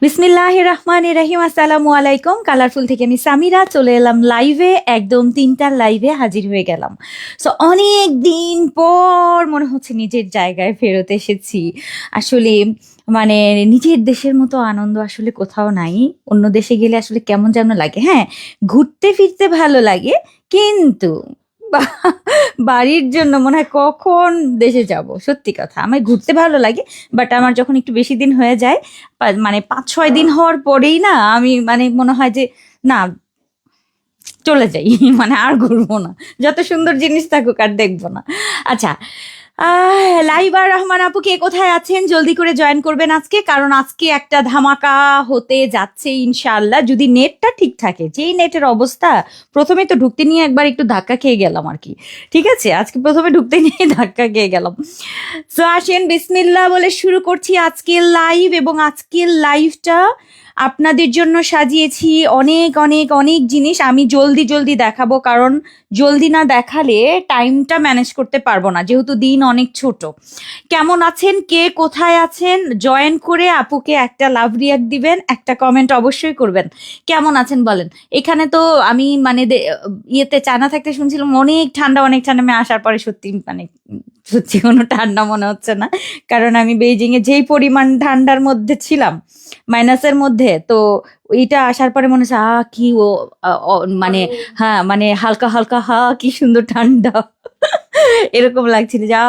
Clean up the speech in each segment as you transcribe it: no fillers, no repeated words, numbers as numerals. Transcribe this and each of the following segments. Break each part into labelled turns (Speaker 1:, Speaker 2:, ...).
Speaker 1: বিসমিল্লাহির রহমানির রহিম। আসসালামু আলাইকুম। কালারফুল থেকে আমি সামিরা চলে এলাম লাইভে, একদম 3টার লাইভে হাজির হয়ে গেলাম। সো অনেক দিন পর মনে হচ্ছে নিজের জায়গায় ফেরত এসেছি। আসলে মানে নিজের দেশের মতো আনন্দ আসলে কোথাও নাই। অন্য দেশে গেলে আসলে কেমন যেন লাগে। হ্যাঁ, ঘুরতে ফিরতে ভালো লাগে, কিন্তু বাড়ির জন্য মনে হয় কখন দেশে যাব। সত্যি কথা, আমার ঘুরতে ভালো লাগে, বাট আমার যখন একটু বেশি দিন হয়ে যায়, মানে 5-6 দিন হওয়ার পরেই না আমি মানে মনে হয় যে না, চলে যাই। মানে আর ঘুরবো না, যত সুন্দর জিনিস থাকুক আর দেখবো না। আচ্ছা, লাইবা রহমান আপু কে কোথায় আছেন জলদি করে জয়েন করবেন আজকে, কারণ আজকে একটা ধামাকা হতে যাচ্ছে ইনশাআল্লাহ, যদি নেটটা ঠিক থাকে। যেই নেটের অবস্থা, প্রথমে তো ঢুকতে নিয়ে একবার একটু ধাক্কা খেয়ে গেলাম আর কি। ঠিক আছে, আজকে প্রথমে ঢুকতে নিয়ে ধাক্কা খেয়ে গেলাম। সো আসেন বিসমিল্লাহ বলে শুরু করছি আজকের লাইভ, এবং আজকের লাইভটা আপনাদের জন্য সাজিয়েছি অনেক অনেক অনেক জিনিস। আমি জলদি জলদি দেখাবো, কারণ জলদি না দেখালে টাইমটা ম্যানেজ করতে পারবো না, যেহেতু দিন অনেক ছোট। কেমন আছেন, কে কোথায় আছেন, জয়েন করে আপুকে একটা লাভ রিয়াক্ট দিবেন, একটা কমেন্ট অবশ্যই করবেন। কেমন আছেন বলেন। এখানে তো আমি মানে ইয়েতে চায়না থাকতে শুনছিলাম অনেক ঠান্ডা অনেক ঠান্ডা, আমি আসার পরে সত্যি মানে সত্যি কোনো ঠান্ডা মনে হচ্ছে না, কারণ আমি বেইজিং এ যেই পরিমাণ ঠান্ডার মধ্যে ছিলাম, মাইনাসের মধ্যে, তো এইটা আসার পরে মনে হচ্ছে কি ও মানে হ্যাঁ, মানে হালকা হালকা কি সুন্দর ঠান্ডা। এরকম লাগছিল যে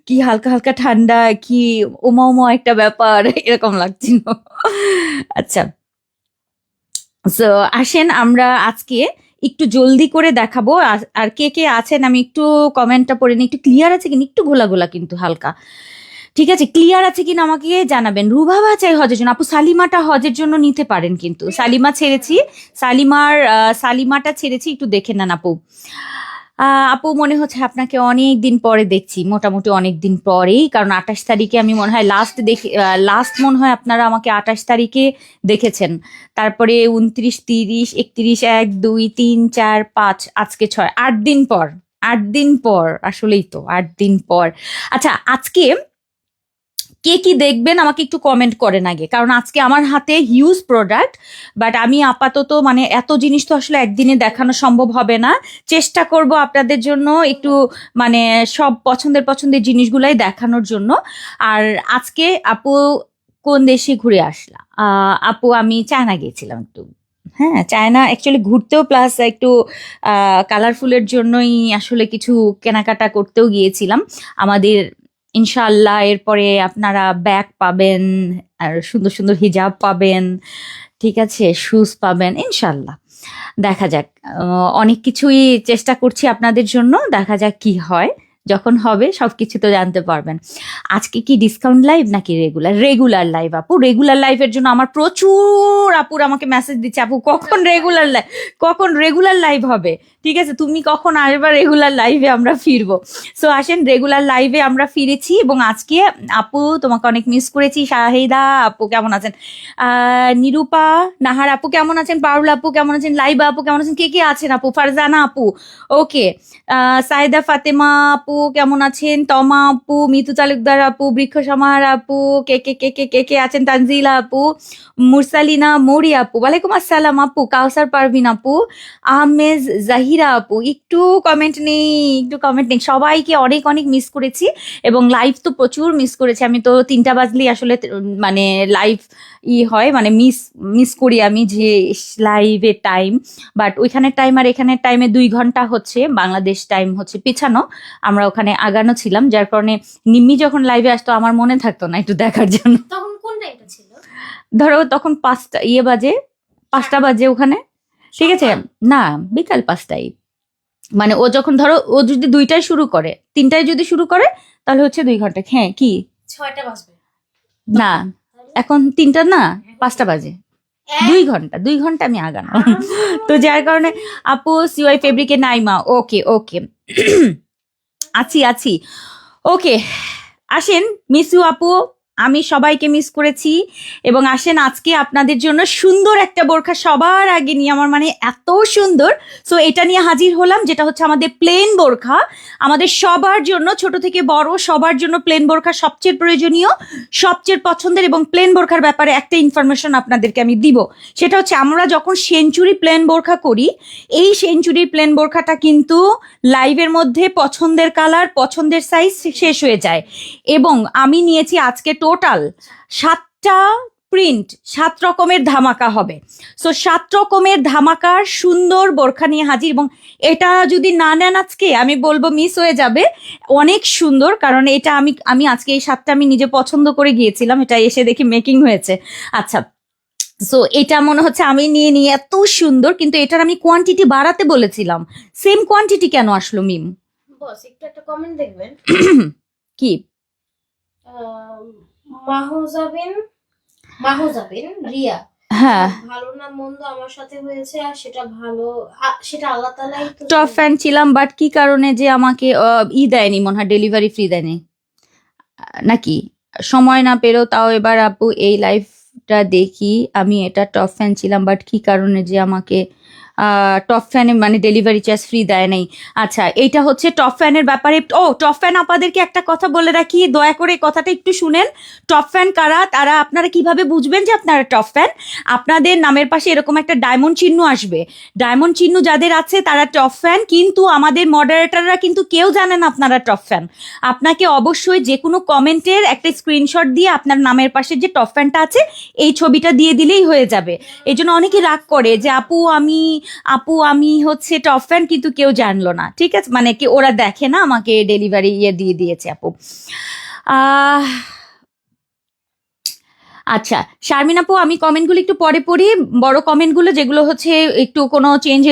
Speaker 1: কি হালকা হালকা ঠান্ডা, কি উমা উমা একটা ব্যাপার, এরকম লাগছিল। আচ্ছা, সো আসেন আমরা আজকে একটু জলদি করে দেখাবো। আর কে কে আছেন আমি একটু কমেন্টটা পড়ে নিই, একটু ক্লিয়ার আছে কিনা, একটু ঘোলা ঘোলা কিন্তু হালকা। ঠিক আছে, ক্লিয়ার আছে কিনা আমাকে জানাবেন। রুবাবা চাই হজের জন্য, আপু সালিমাটা হজের জন্য নিতে পারেন, কিন্তু সালিমা ছেড়েছি, সালিমাটা ছেড়েছি, একটু দেখে নেন আপু। আপু মনে হচ্ছে আপনাকে অনেক দিন পরে দেখছি, মোটামুটি অনেক দিন পরেই, কারণ 28 তারিখে আমি মনে হয় লাস্ট মনে হয় আপনারা আমাকে 28 তারিখে দেখেছেন। তারপরে 29, 30, 31, 1, 2, 3, 4, 5, আজকে 6, 8 দিন পর। 8 দিন পর, আসলেই তো 8 দিন পর। আচ্ছা, আজকে কে কি দেখবেন আমাকে একটু কমেন্ট করেন আগে, কারণ আজকে আমার হাতে হিউজ প্রোডাক্ট, বাট আমি আপাতত মানে এত জিনিস তো আসলে একদিনে দেখানো সম্ভব হবে না। চেষ্টা করব আপনাদের জন্য একটু মানে সব পছন্দের জিনিসগুলাই দেখানোর জন্য। আর আজকে আপু কোন দেশে ঘুরে আসলা? আপু আমি চায়না গিয়েছিলাম একটু। হ্যাঁ, চায়না অ্যাকচুয়ালি ঘুরতেও, প্লাস একটু কালারফুলের জন্যই আসলে কিছু কেনাকাটা করতেও গিয়েছিলাম। আমাদের ইনশাআল্লাহ এরপরে আপনারা ব্যাগ পাবেন, আর সুন্দর সুন্দর হিজাব পাবেন, ঠিক আছে, শুজ পাবেন ইনশাআল্লাহ। দেখা যাক, অনেক কিছুই চেষ্টা করছি আপনাদের জন্য, দেখা যাক কি হয়। যখন হবে সবকিছু তো জানতে পারবেন। আজকে কি ডিসকাউন্ট লাইভ নাকি রেগুলার লাইভ? আপু রেগুলার লাইভের জন্য আমার প্রচুর আপুর আমাকে মেসেজ দিচ্ছে, আপু কখন রেগুলার লাইভ হবে, ঠিক আছে, তুমি কখন আসবা রেগুলার লাইভে, আমরা ফিরবো। সো আসেন, রেগুলার লাইভে আমরা ফিরেছি, এবং আজকে আপু তোমাকে অনেক মিস করেছি। শাহিদা আপু কেমন আছেন, নিরূপা নাহার আপু কেমন আছেন, পারুল আপু কেমন আছেন, লাইবা আপু কেমন আছেন, কে কে আছেন আপু, ফারজানা আপু, ওকে, সাইদা ফাতেমা আপু কেমন আছেন, তমা আপু, মিতু তালুকদার আপু, বৃক্ষ সমাহার আপু, কে কে কে কে কে কে আছেন, তানজিলা আপু, মুরসালিনা মৌরি আপু, ওয়ালাইকুম আসসালাম আপু, কাউসার পারভিন আপু, আহমেদ জাহিরা আপু, একটু কমেন্ট নেই, সবাইকে অনেক অনেক মিস করেছি, এবং লাইভ তো প্রচুর মিস করেছি। আমি তো 3টা বাজলেই আসলে মানে লাইভ হয়, মানে মিস করি আমি যে লাইভের টাইম, বাট ওইখানের টাইম আর এখানের টাইমে 2 ঘন্টা হচ্ছে, বাংলাদেশ টাইম হচ্ছে পিছানো, আমরা ওখানে আগানো ছিলাম, যার কারণে নিম্মি যখন লাইভে আসতো আমার মনে থাকতো না একটু দেখার জন্য।
Speaker 2: তখন কোন টাইমটা ছিল?
Speaker 1: ধরো তখন 5টা বাজে ওখানে, ঠিক আছে, না বিকাল 5টায়, মানে ও যখন ধরো ও যদি 2টায় শুরু করে, 3টায় যদি শুরু করে, তাহলে হচ্ছে 2 ঘন্টা। হ্যাঁ, কি
Speaker 2: 6টা বাজবে
Speaker 1: না, এখন 3টা না, 5টা বাজে, 2 ঘন্টা আমি আগানো। তো যার কারণে আপু সিওয়াই ফেব্রিকে নাইমা, ওকে ওকে, আছি, ওকে, আসেন মিস ইউ আপু, আমি সবাইকে মিস করেছি এবং আসেন আজকে আপনাদের জন্য সুন্দর একটা বোরখা সবার আগে নিয়ে আমার মানে এত সুন্দর। সো এটা নিয়ে হাজির হলাম, যেটা হচ্ছে আমাদের প্লেন বোরখা। আমাদের সবার জন্য, ছোট থেকে বড় সবার জন্য প্লেন বোরখা সবচেয়ে প্রয়োজনীয়, সবচেয়ে পছন্দের। এবং প্লেন বোরখার ব্যাপারে একটা ইনফরমেশন আপনাদেরকে আমি দিব, সেটা হচ্ছে আমরা যখন সেঞ্চুরি প্লেন বোরখা করি, এই সেঞ্চুরি প্লেন বোরখাটা কিন্তু লাইভের মধ্যে পছন্দের কালার, পছন্দের সাইজ শেষ হয়ে যায়। এবং আমি নিয়েছি আজকে টোটাল 7টা প্রিন্ট, 7 রকমের ধামাকা হবে। সো 7 রকমের ধামাকার সুন্দর বোরখা নিয়ে হাজির। এবং এটা যদি না নেন আজকে, আমি বলবো মিস হয়ে যাবে। অনেক সুন্দর, কারণ এটা আমি আজকে এই 7টা আমি নিজে পছন্দ করে গিয়েছিলাম, এটা এসে দেখি মেকিং হয়েছে। আচ্ছা, সো এটা মনে হচ্ছে আমি নিয়ে নিয়ে এত সুন্দর, কিন্তু এটার আমি কোয়ান্টিটি বাড়াতে বলেছিলাম, সেম কোয়ান্টিটি কেন আসলো মিম?
Speaker 2: বস একটু একটা কমেন্ট দেখবেন।
Speaker 1: কি?
Speaker 2: মাহজাবিন রিয়া,
Speaker 1: হ্যাঁ,
Speaker 2: ভালো না মন্দ আমার সাথে হয়েছে, আর সেটা ভালো, সেটা আল্লাহ তাআলাই তো
Speaker 1: টপ ফ্যান ছিলাম, বাট কি কারণে যে আমাকে দেয়নি, মনে হয় ডেলিভারি ফ্রি দেয়নি নাকি, সময় না পেলেও তাও এবার আপু এই লাইফটা দেখি, আমি এটা টপ ফ্যান ছিলাম, বাট কি কারণে যে আমাকে টপ ফ্যানে মানে ডেলিভারি চার্জ ফ্রি দেয় নাই। আচ্ছা, এইটা হচ্ছে টপ ফ্যানের ব্যাপারে। ও, টপ ফ্যান আপনাদেরকে একটা কথা বলে রাখি, দয়া করে কথাটা একটু শুনেন। টপ ফ্যান কারা, তারা আপনারা কিভাবে বুঝবেন যে আপনারা টপ ফ্যান? আপনাদের নামের পাশে এরকম একটা ডায়মন্ড চিহ্ন আসবে, ডায়মন্ড চিহ্ন যাদের আছে তারা টপ ফ্যান। কিন্তু আমাদের মডারেটররা কিন্তু কেউ জানে না আপনারা টপ ফ্যান। আপনাকে অবশ্যই যে কোনো কমেন্টের একটা স্ক্রিনশট দিয়ে আপনার নামের পাশে যে টপ ফ্যানটা আছে এই ছবিটা দিয়ে দিলেই হয়ে যাবে। এই জন্য অনেকে রাগ করে যে আপু আমি হচ্ছে টপ ফ্যান, কিন্তু কেউ জানলো না, ঠিক আছে, মানে কি ওরা দেখে না আমাকে ডেলিভারি দিয়ে দিয়েছে আপু। আহ আচ্ছা শারমিন আপু, আমি কমেন্টগুলো একটু পরে পড়ি, বড় কমেন্টগুলো যেগুলো হচ্ছে একটু কোনো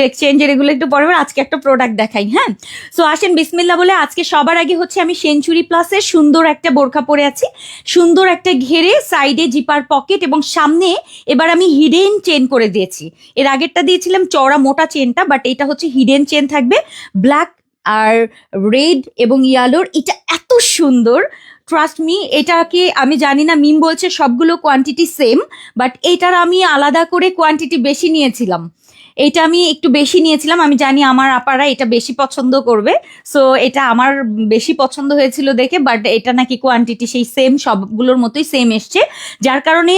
Speaker 1: এক্সচেঞ্জের এগুলো একটু পরে পরে আজকে একটা প্রোডাক্ট দেখাই। হ্যাঁ, সো আসেন বিসমিল্লাহ বলে। আজকে সবার আগে হচ্ছে আমি সেঞ্চুরি প্লাসের সুন্দর একটা বোরখা পরে আছি, সুন্দর একটা ঘেরে, সাইডে জিপার পকেট এবং সামনে এবার আমি হিডেন চেন করে দিয়েছি। এর আগেরটা দিয়েছিলাম চওড়া মোটা চেনটা, বাট এটা হচ্ছে হিডেন চেন থাকবে, ব্ল্যাক আর রেড এবং ইয়ালোর। এটা এত সুন্দর, ট্রাস্ট মি। এটাকে আমি জানি না, মিম বলছে সবগুলো কোয়ান্টিটি সেম, বাট এটার আমি আলাদা করে কোয়ান্টিটি বেশি নিয়েছিলাম। এটা আমি একটু বেশি নিয়েছিলাম, আমি জানি আমার আপারা এটা বেশি পছন্দ করবে, সো এটা আমার বেশি পছন্দ হয়েছিল দেখে। বাট এটা নাকি কোয়ান্টিটি সেই সেম, সবগুলোর মতোই সেম এসছে, যার কারণে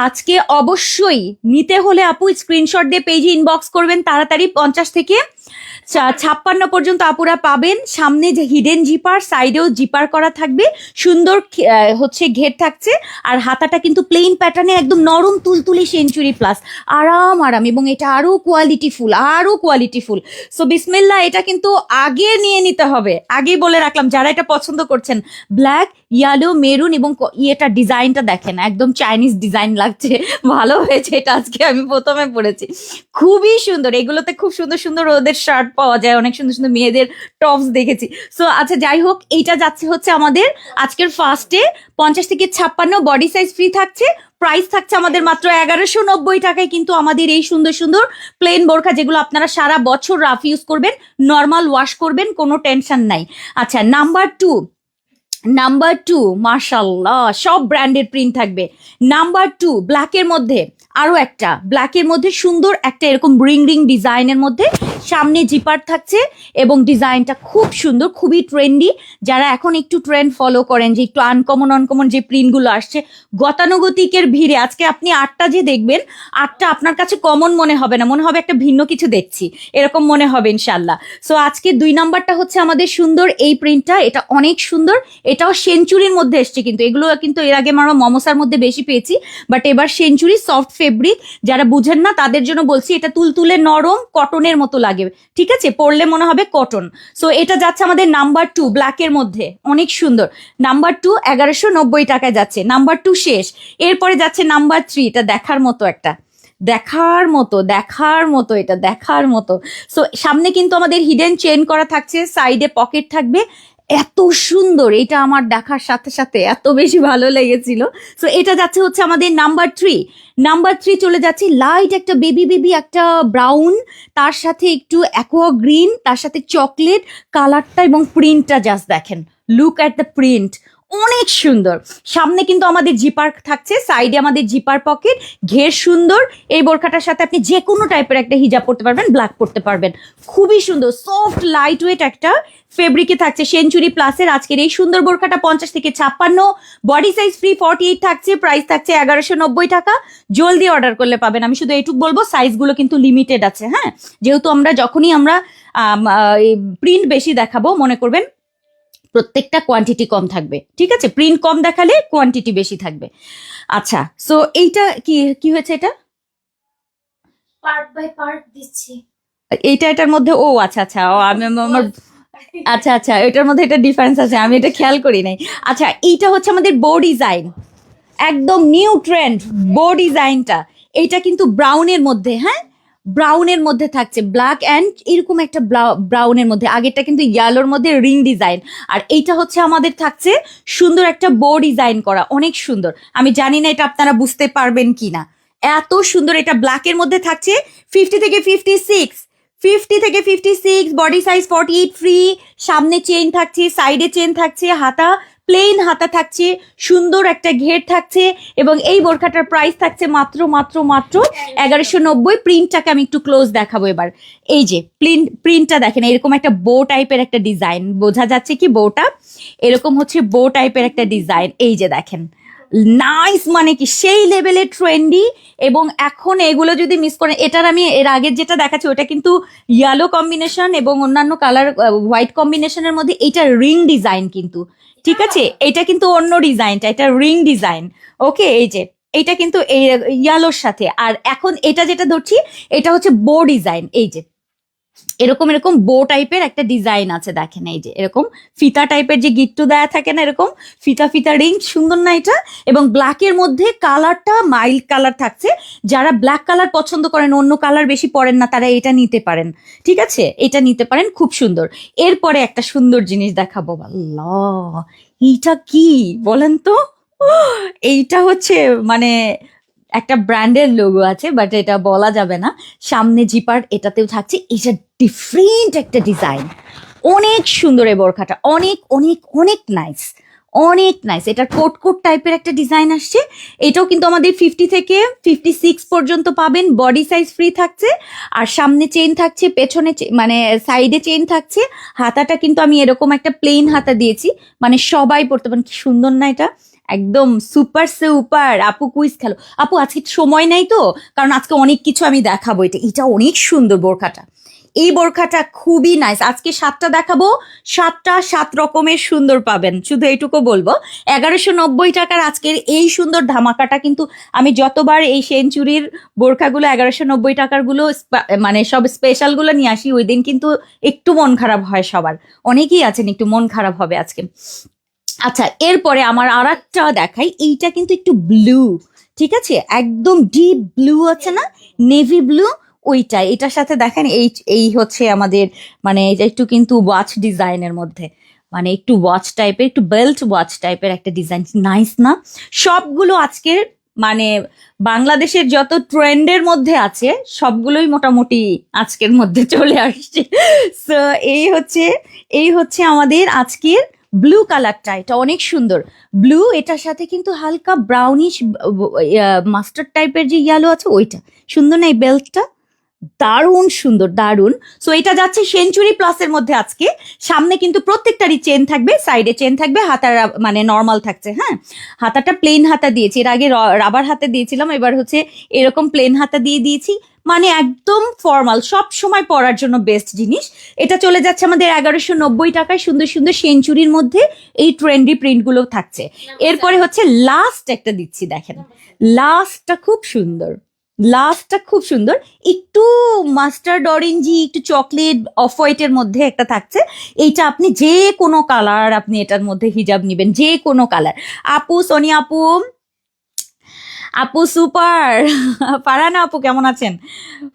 Speaker 1: আজকে অবশ্যই নিতে হলে আপু স্ক্রিনশট দিয়ে পেজে ইনবক্স করবেন তাড়াতাড়ি। 50 থেকে 56 পর্যন্ত আপুরা পাবেন। সামনে যে হিডেন জিপার, সাইডেও জিপার করা থাকবে, সুন্দর হচ্ছে ঘের থাকছে, আর হাতাটা কিন্তু প্লেন প্যাটার্নে একদম নরম তুলতুলি সেঞ্চুরি প্লাস, আরাম। এবং এটা আরো কোয়ালিটিফুল। সো বিসমিল্লাহ, এটা কিন্তু আগে নিয়ে নিতে হবে, আগেই বলে রাখলাম যারা এটা পছন্দ করছেন। ব্ল্যাক, ইয়েলো, মেরুন এবং এটা ডিজাইনটা দেখেন, একদম চাইনিজ ডিজাইন লাগছে, ভালো হয়েছে। এটা আজকে আমি প্রথমে পড়েছি, খুবই সুন্দর। এগুলোতে খুব সুন্দর সুন্দর ওদের শার্ট পাওয়া যায়, অনেক সুন্দর সুন্দর মেয়েদের টপস দেখেছি। সো আচ্ছা, যাই হোক, এইটা যাচ্ছে হচ্ছে আমাদের আজকের ফার্স্টে 50 থেকে 56 বডি সাইজ ফ্রি থাকছে। প্রাইস থাকছে আমাদের মাত্র 1190 টাকায়। কিন্তু আমাদের এই সুন্দর সুন্দর প্লেন বোরখা, যেগুলো আপনারা সারা বছর রাফ ইউজ করবেন, নর্মাল ওয়াশ করবেন, কোনো টেনশন নাই। আচ্ছা, নাম্বার টু মাশাল্লাহ, সব ব্র্যান্ডের প্রিন্ট থাকবে। নাম্বার 2 ব্ল্যাকের মধ্যে, আরো একটা ব্ল্যাকের মধ্যে সুন্দর একটা এরকম রিং ডিজাইনের মধ্যে, সামনে জিপার থাকছে এবং ডিজাইনটা খুব সুন্দর, খুবই ট্রেন্ডি। যারা এখন একটু ট্রেন্ড ফলো করেন, যে একটু আনকমন যে প্রিন্টগুলো আসছে, গতানুগতিকের ভিড়ে আজকে আপনি 8টা যে দেখবেন, 8টা আপনার কাছে কমন মনে হবে না, মনে হবে একটা ভিন্ন কিছু দেখছি, এরকম মনে হবে ইনশাল্লাহ। সো আজকে 2 নাম্বারটা হচ্ছে আমাদের সুন্দর এই প্রিন্টটা, এটা অনেক সুন্দর, এটাও সেঞ্চুরির মধ্যে এসছে। কিন্তু এগুলো কিন্তু এর আগে আমরা মমসার মধ্যে বেশি পেয়েছি, বাট এবার সেঞ্চুরি সফট ফেব্রিক, যারা বুঝেন না তাদের জন্য বলছি, এটা তুলতুলে নরম কটনের মতো লাগে, ঠিক আছে, পরলে মনে হবে কটন। সো এটা যাচ্ছে আমাদের নাম্বার 2 ব্ল্যাকের মধ্যে, অনেক সুন্দর। নাম্বার 2 1190 টাকায় যাচ্ছে, নাম্বার 2 শেষ। এরপরে যাচ্ছে নাম্বার 3, এটা দেখার মতো এটা দেখার মতো। সো সামনে কিন্তু আমাদের হিডেন চেন করা থাকছে, সাইডে পকেট থাকবে, এত সুন্দর। এটা আমার দেখার সাথে সাথে এত বেশি ভালো লেগেছিল। সো এটা যাচ্ছে হচ্ছে আমাদের নাম্বার 3 চলে যাচ্ছে লাইট একটা বেবি একটা ব্রাউন, তার সাথে একটু অ্যাকোয়া গ্রিন, তার সাথে চকলেট কালারটা এবং প্রিন্টটা জাস্ট দেখেন, লুক অ্যাট দ্য প্রিন্ট, অনেক সুন্দর। সামনে কিন্তু আমাদের জিপার থাকছে, সাইডে আমাদের জিপার পকেট, ঘের সুন্দর। এই বোরখাটার সাথে আপনি যে কোনো টাইপের একটা হিজাব পরতে পারবেন, ব্ল্যাক পরতে পারবেন। খুবই সুন্দর, সফট লাইট ওয়েট একটা ফেব্রিকে থাকছে সেঞ্চুরি প্লাসের আজকের এই সুন্দর বোরখাটা 50 থেকে 56, বডি সাইজ ফ্রি 48 থাকছে, প্রাইস থাকছে 1190 টাকা। জলদি অর্ডার করলে পাবেন। আমি শুধু এইটুকু বলবো, সাইজগুলো কিন্তু লিমিটেড আছে, হ্যাঁ, যেহেতু যখনই আমরা প্রিন্ট বেশি দেখাবো, মনে করবেন প্রত্যেকটা কোয়ান্টিটি কম থাকবে, ঠিক আছে? প্রিন্ট কম দেখালে কোয়ান্টিটি বেশি থাকবে। আচ্ছা, সো এইটা কি কি হয়েছে? এটা
Speaker 2: পার্ট বাই পার্ট দিচ্ছি।
Speaker 1: এটার মধ্যে, ও আচ্ছা আচ্ছা, ও আমি আমার আচ্ছা আচ্ছা, এটার মধ্যে এটা ডিফারেন্স আছে, আমি এটা খেয়াল করি নাই। আচ্ছা, এইটা হচ্ছে আমাদের বো ডিজাইন, একদম নিউ ট্রেন্ড বো ডিজাইনটা। এইটা কিন্তু ব্রাউনের মধ্যে, হ্যাঁ, ব্রাউনের মধ্যে থাকছে, ব্ল্যাক অ্যান্ড এরকম একটা ব্রাউনের মধ্যে। আগেরটা কিন্তু ইয়ালোর মধ্যে রিং ডিজাইন, আর এইটা হচ্ছে আমাদের থাকছে সুন্দর একটা বো ডিজাইন করা, অনেক সুন্দর। আমি জানি না এটা আপনারা বুঝতে পারবেন কিনা, এত সুন্দর। এটা ব্ল্যাকের মধ্যে থাকছে 50 থেকে 56, 50 থেকে 56, বডি সাইজ 48 ফ্রি। সামনে চেইন থাকছে, সাইডে চেইন থাকছে, হাতা প্লেন হাতা থাকছে, সুন্দর একটা ঘের থাকছে, এবং এই বোরখাটার প্রাইস থাকছে মাত্র মাত্র মাত্র 1190। প্রিন্টটাকে আমি একটু ক্লোজ দেখাবো এবার। এই যে প্রিন্টটা দেখেন, এরকম একটা বো টাইপের একটা ডিজাইন, বোঝা যাচ্ছে কি বউটা? এরকম হচ্ছে বো টাইপের একটা ডিজাইন, এই যে দেখেন, নাইস, মানে কি সেই লেভেলের ট্রেন্ডি। এবং এখন এগুলো যদি মিস করেন, এটার আমি এর আগের যেটা দেখাচ্ছি ওটা কিন্তু ইয়েলো কম্বিনেশন এবং অন্যান্য কালার হোয়াইট কম্বিনেশনের মধ্যে, এটা রিং ডিজাইন কিন্তু, ঠিক আছে? এটা কিন্তু অন্য ডিজাইনটা, এটা রিং ডিজাইন, ওকে? এই যে এটা কিন্তু এই ইয়ালোর সাথে, আর এখন এটা যেটা ধরছি এটা হচ্ছে বো ডিজাইন। এই যে এরকম এরকম বো টাইপের একটা ডিজাইন আছে, দেখেন, এই যে এরকম ফিতা টাইপের যে গিট্টু দেয়া থাকে না, এরকম ফিতা ফিতা রিং, সুন্দর না এটা? এবং ব্ল্যাকের মধ্যে কালারটা মাইল্ড কালার থাকছে। যারা ব্ল্যাক কালার পছন্দ করেন, অন্য কালার বেশি পরেন না, তারা এটা নিতে পারেন, ঠিক আছে? এটা নিতে পারেন, খুব সুন্দর। এরপরে একটা সুন্দর জিনিস দেখাবো, আল্লাহ, এইটা কি বলেন তো? এইটা হচ্ছে মানে একটা ব্র্যান্ডের লোগো আছে, বাট এটা বলা যাবে না। সামনে জিপার এটাতেও থাকছে, এটা ডিফারেন্ট একটা ডিজাইন, অনেক সুন্দর। এই বোরখাটা অনেক অনেক অনেক নাইস, অনেক নাইস। এটা কোট কোট টাইপের একটা ডিজাইন আসছে। এটাও কিন্তু আমাদের 50 থেকে 56 পর্যন্ত পাবেন, বডি সাইজ ফ্রি থাকছে, আর সামনে চেইন থাকছে, পেছনে মানে সাইডে চেইন থাকছে। হাতাটা কিন্তু আমি এরকম একটা প্লেন হাতা দিয়েছি, মানে সবাই পড়তে পারেন। কি সুন্দর না এটা? একদম সুপার সুপার। আপু কুইজ খেলো। আপু আজকে সময় নাই তো, কারণ আজকে অনেক কিছু আমি দেখাবো। এটা অনেক সুন্দর বোরখাটা, এই বোরখাটা খুবই নাইস। আজকে 7টা দেখাবো, 7টা 7 রকমের সুন্দর পাবেন, শুধু এইটুকু বলবো। 1190 টাকার আজকের এই সুন্দর ধামাকাটা কিন্তু আমি যতবার এই সেঞ্চুরির বোরখাগুলো 1190 টাকার গুলো মানে সব স্পেশাল গুলো নিয়ে আসি, ওই দিন কিন্তু একটু মন খারাপ হয় সবার, অনেকেই আছেন একটু মন খারাপ হবে আজকে। আচ্ছা, এরপরে আমার আর একটা দেখাই, এইটা কিন্তু একটু ব্লু, ঠিক আছে? একদম ডিপ ব্লু আছে না, নেভি ব্লু, ওইটাই। এটার সাথে দেখেন এই এই হচ্ছে আমাদের মানে এটা একটু কিন্তু ওয়াচ ডিজাইনের মধ্যে, মানে একটু ওয়াচ টাইপের, একটু বেল্ট ওয়াচ টাইপের একটা ডিজাইন, নাইস না? সবগুলো আজকের মানে বাংলাদেশের যত ট্রেন্ডের মধ্যে আছে সবগুলোই মোটামুটি আজকের মধ্যে চলে আসছে। সো এই হচ্ছে আমাদের আজকের ব্লু কালারটা, এটা অনেক সুন্দর ব্লু। এটার সাথে কিন্তু হালকা ব্রাউনিশ মাস্টার্ড টাইপের যে ইয়েলো আছে, ওইটা সুন্দর না? এই বেল্টটা দারুণ সুন্দর, দারুণ। সো এটা যাচ্ছে সেঞ্চুরি প্লাসের মধ্যে আজকে। সামনে কিন্তু প্রত্যেকটারই চেন থাকবে, সাইডে চেন থাকবে, হাতার মানে নর্মাল থাকছে, হ্যাঁ। হাতাটা প্লেন হাতা দিয়েছি, এর আগে রাবার হাতে দিয়েছিলাম, এবার হচ্ছে এরকম প্লেন হাতা দিয়ে দিয়েছি, মানে একদম ফর্মাল, সব সময় পরার জন্য বেস্ট জিনিস। এটা চলে যাচ্ছে আমাদের 1190 টাকায়, সুন্দর সুন্দর সেঞ্চুরির মধ্যে এই ট্রেন্ডি প্রিন্টগুলো থাকছে। এরপরে হচ্ছে লাস্ট একটা দিচ্ছি, দেখেন লাস্টটা খুব সুন্দর, লাস্টটা খুব সুন্দর, একটু মাস্টার্ড অরেঞ্জি, একটু চকলেট অফ হোয়াইটের মধ্যে একটা থাকছে। এইটা আপনি যে কোনো কালার, আপনি এটার মধ্যে হিজাব নিবেন, যে কোনো কালার। আপু, সোনিয়া আপু, আপু সুপার, ফারহানা আপু কেমন আছেন?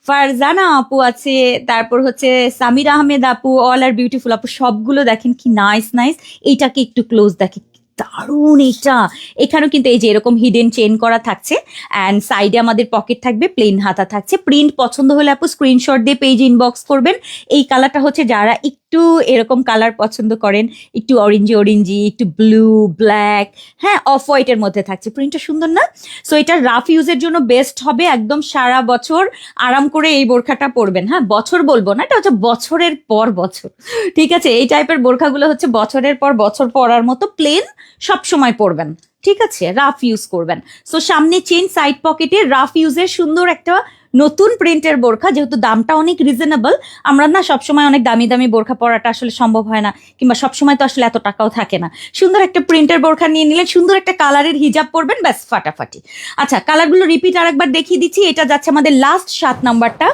Speaker 1: ফারজানা আপু আছে, তারপর হচ্ছে সামির আহমেদ আপু, অল আর বিউটিফুল আপু, সবগুলো দেখেন কি নাইস নাইস। এইটাকে একটু ক্লোজ দেখে, দারুণ এটা। এখানেও কিন্তু এই যে এরকম হিডেন চেন করা থাকছে, অ্যান্ড সাইডে আমাদের পকেট থাকবে, প্লেন হাতা থাকছে। প্রিন্ট পছন্দ হলে আপু স্ক্রিনশট দিয়ে পেজ ইনবক্স করবেন। এই কালারটা হচ্ছে যারা একটু এরকম কালার পছন্দ করেন, একটু অরেঞ্জি অরেঞ্জি, একটু ব্লু ব্ল্যাক, হ্যাঁ অফ হোয়াইটের মধ্যে থাকছে, প্রিন্টটা সুন্দর না? সো এটা রাফ ইউজের জন্য বেস্ট হবে, একদম সারা বছর আরাম করে এই বোরখাটা পরবেন। হ্যাঁ বছর বলবো না, এটা হচ্ছে বছরের পর বছর, ঠিক আছে? এই টাইপের বোরখাগুলো হচ্ছে বছরের পর বছর পরার মতো, প্লেন সব সময় পরবেন, ঠিক আছে? রাফ ইউজ করবেন। সো সামনে চেন, সাইড পকেটে রাফ ইউজের সুন্দর একটা নতুন প্রিন্টের বোরখা, যেহেতু দামটা অনেক রিজনেবল। আমরা না সবসময় অনেক দামি দামি বোরখা পরাটা আসলে সম্ভব হয় না, কিংবা সবসময় তো আসলে এত টাকাও থাকে না। সুন্দর একটা প্রিন্টের বোরখা নিয়ে নিলে, সুন্দর একটা কালারের হিজাব পরবেন, ব্যাস ফাটাফাটি। আচ্ছা কালারগুলো রিপিট আরেকবার দেখিয়ে দিচ্ছি। এটা যাচ্ছে আমাদের লাস্ট 7 নাম্বারটা,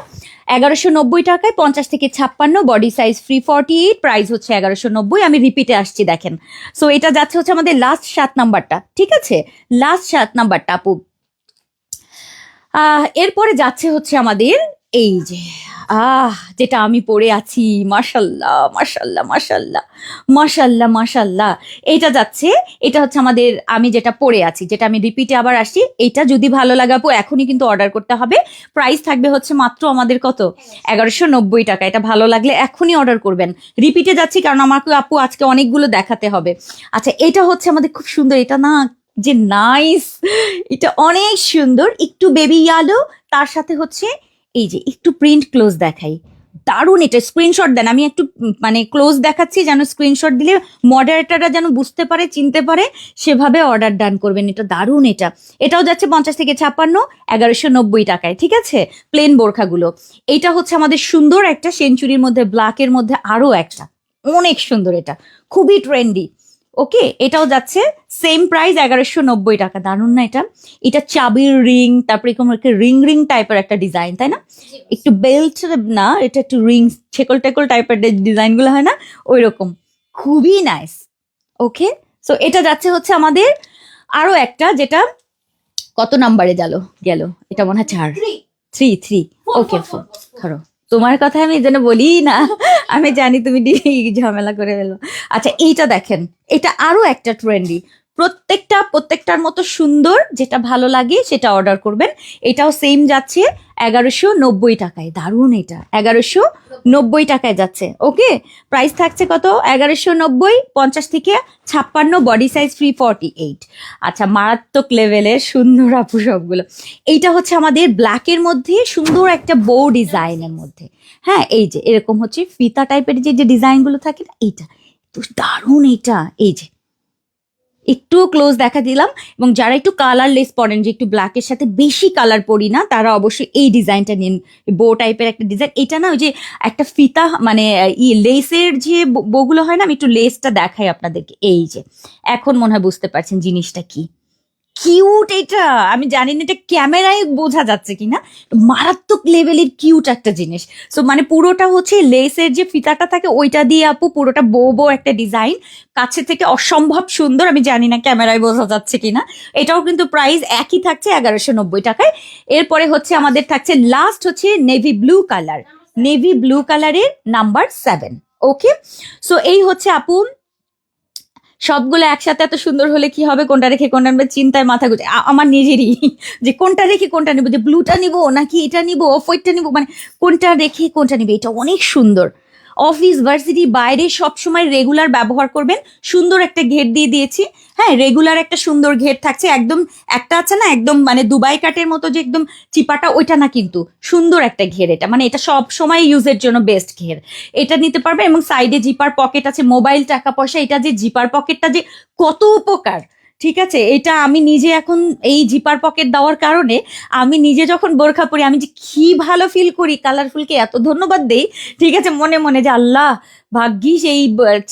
Speaker 1: 1190 টাকায় 50 থেকে 56, বডি সাইজ ফ্রি 48, প্রাইস হচ্ছে 1190। আমি রিপিটে আসছি দেখেন। সো এটা যাচ্ছে হচ্ছে আমাদের লাস্ট 7 নাম্বারটা, ঠিক আছে? লাস্ট 7 নাম্বারটা আপু। এরপরে যাচ্ছে হচ্ছে আমাদের এই যে যেটা আমি পরে আছি, মাশাল্লাহ মাশাল্লাহ মাশাল্লাহ মাশাল্লাহ মাশাল্লাহ, এটা যাচ্ছে, এটা হচ্ছে আমাদের, আমি যেটা পরে আছি, যেটা আমি রিপিটে আবার আসছি। এটা যদি ভালো লাগে আপু এখনই কিন্তু অর্ডার করতে হবে। প্রাইস থাকবে হচ্ছে মাত্র আমাদের কত, 1190 টাকা। এটা ভালো লাগলে এখনই অর্ডার করবেন। রিপিটে যাচ্ছি কারণ আমাকে আপু আজকে অনেকগুলো দেখাতে হবে। আচ্ছা এটা হচ্ছে আমাদের খুব সুন্দর, এটা না যে নাইস, এটা অনেক সুন্দর, একটু বেবি ইয়ালো, তার সাথে হচ্ছে এই যে একটু প্রিন্ট ক্লোজ দেখাই, দারুণ। এটা স্ক্রিনশট দেন, আমি একটু মানে ক্লোজ দেখাচ্ছি, যেন স্ক্রিনশট দিলে মডারেটাররা যেন বুঝতে পারে, চিনতে পারে, সেভাবে অর্ডার ডান করবেন। এটা দারুণ। এটাও যাচ্ছে 50 থেকে 56, 1190 টাকায়, ঠিক আছে? প্লেন বোরখাগুলো। এইটা হচ্ছে আমাদের সুন্দর একটা সেঞ্চুরির মধ্যে, ব্ল্যাকের মধ্যে আরো একটা অনেক সুন্দর, এটা খুবই ট্রেন্ডি। ওকে এটাও যাচ্ছে সেম প্রাইস 1190 টাকা। দারুণ না এটা? এটা চাবির রিং, তারপরে এরকম একটা রিং রিং টাইপের একটা ডিজাইন, তাই না? একটু বেল্ট না, এটা একটু রিং ছেকল টেকল টাইপের ডিজাইন গুলো হয় না, ওই রকম, খুবই নাইস। ওকে সো এটা যাচ্ছে হচ্ছে আমাদের আরো একটা, যেটা কত নাম্বারে গেল, এটা মনে হয় 4, 3 ওকে ধরো, তোমার কথা আমি যেন বলি না, আমি জানি তুমি ঝামেলা করে ফেলো। আচ্ছা এইটা দেখেন, এটা আরো একটা ট্রেন্ডি, প্রত্যেকটার মতো সুন্দর, যেটা ভালো লাগে সেটা অর্ডার করবেন। এটাও সেম যাচ্ছে 1190 টাকায়। দারুণ। এটা 1190 টাকায় যাচ্ছে। ওকে প্রাইস থাকছে কত, 1190, 50 থেকে 56, বডি সাইজ ফ্রি 48। আচ্ছা মারাত্মক লেভেলের সুন্দর আপু সবগুলো। এইটা হচ্ছে আমাদের ব্ল্যাকের মধ্যে সুন্দর একটা বো ডিজাইনের মধ্যে, হ্যাঁ এই যে এরকম হচ্ছে ফিতা টাইপের যে ডিজাইনগুলো থাকে না, এইটা তো দারুণ। এটা এই যে একটু ক্লোজ দেখা দিলাম, এবং যারা একটু কালারলেস পরেন, যে একটু ব্ল্যাকের সাথে বেশি কালার পরি না, তারা অবশ্যই এই ডিজাইনটা নিন, বো টাইপের একটা ডিজাইন। এটা না ওই যে একটা ফিতা মানে লেসের যে বগুলো হয় না, আমি একটু লেসটা দেখাই আপনাদেরকে। এই যে এখন মনে হয় বুঝতে পারছেন জিনিসটা কি কিউট। এটা আমি জানি না এটা ক্যামেরায় বোঝা যাচ্ছে কিনা, মারাত্মক লেভেলের কিউট একটা জিনিস। সো মানে পুরোটা হচ্ছে লেসের যে ফিতাটা থাকে ওইটা দিয়ে আপু পুরোটা বো একটা ডিজাইন, কাছে থেকে অসম্ভব সুন্দর। আমি জানি না ক্যামেরায় বোঝা যাচ্ছে কিনা। এটাও কিন্তু প্রাইস একই থাকছে 1190 টাকায়। এরপরে হচ্ছে আমাদের থাকছে লাস্ট হচ্ছে navy blue colour, navy blue কালারের নাম্বার 7। ওকে সো এই হচ্ছে আপু সবগুলো একসাথে এত সুন্দর হলে কি হবে, কোনটা রেখে কোনটা নেবে চিন্তায় মাথা ঘুরছে আমার নিজেরই, যে কোনটা রেখে কোনটা নিবো, যে ব্লুটা নিবো নাকি এটা নিবো, অফ হোয়াইটটা নিবো, মানে কোনটা রেখে কোনটা নিবে। এটা অনেক সুন্দর, অফিস ভার্সিটি বাইরে সবসময় রেগুলার ব্যবহার করবেন। সুন্দর একটা ঘের দিয়ে দিয়েছি, হ্যাঁ রেগুলার একটা সুন্দর ঘের থাকছে। একদম একটা আছে না একদম মানে দুবাই কাটের মতো যে একদম চিপাটা, ওইটা না, কিন্তু সুন্দর একটা ঘের। এটা মানে এটা সব সময় ইউজের জন্য বেস্ট ঘের। এটা নিতে পারবে, এবং সাইডে জিপার পকেট আছে, মোবাইল টাকা পয়সা, এটা যে জিপার পকেটটা যে কত উপকার, ঠিক আছে? এটা আমি নিজে এখন এই জিপার পকেট দেওয়ার কারণে আমি নিজে যখন বোরখা পরি আমি যে কি ভালো ফিল করি, কালারফুলকে এত ধন্যবাদ দেই, ঠিক আছে, মনে মনে যে আল্লাহ ভাগ্যিস এই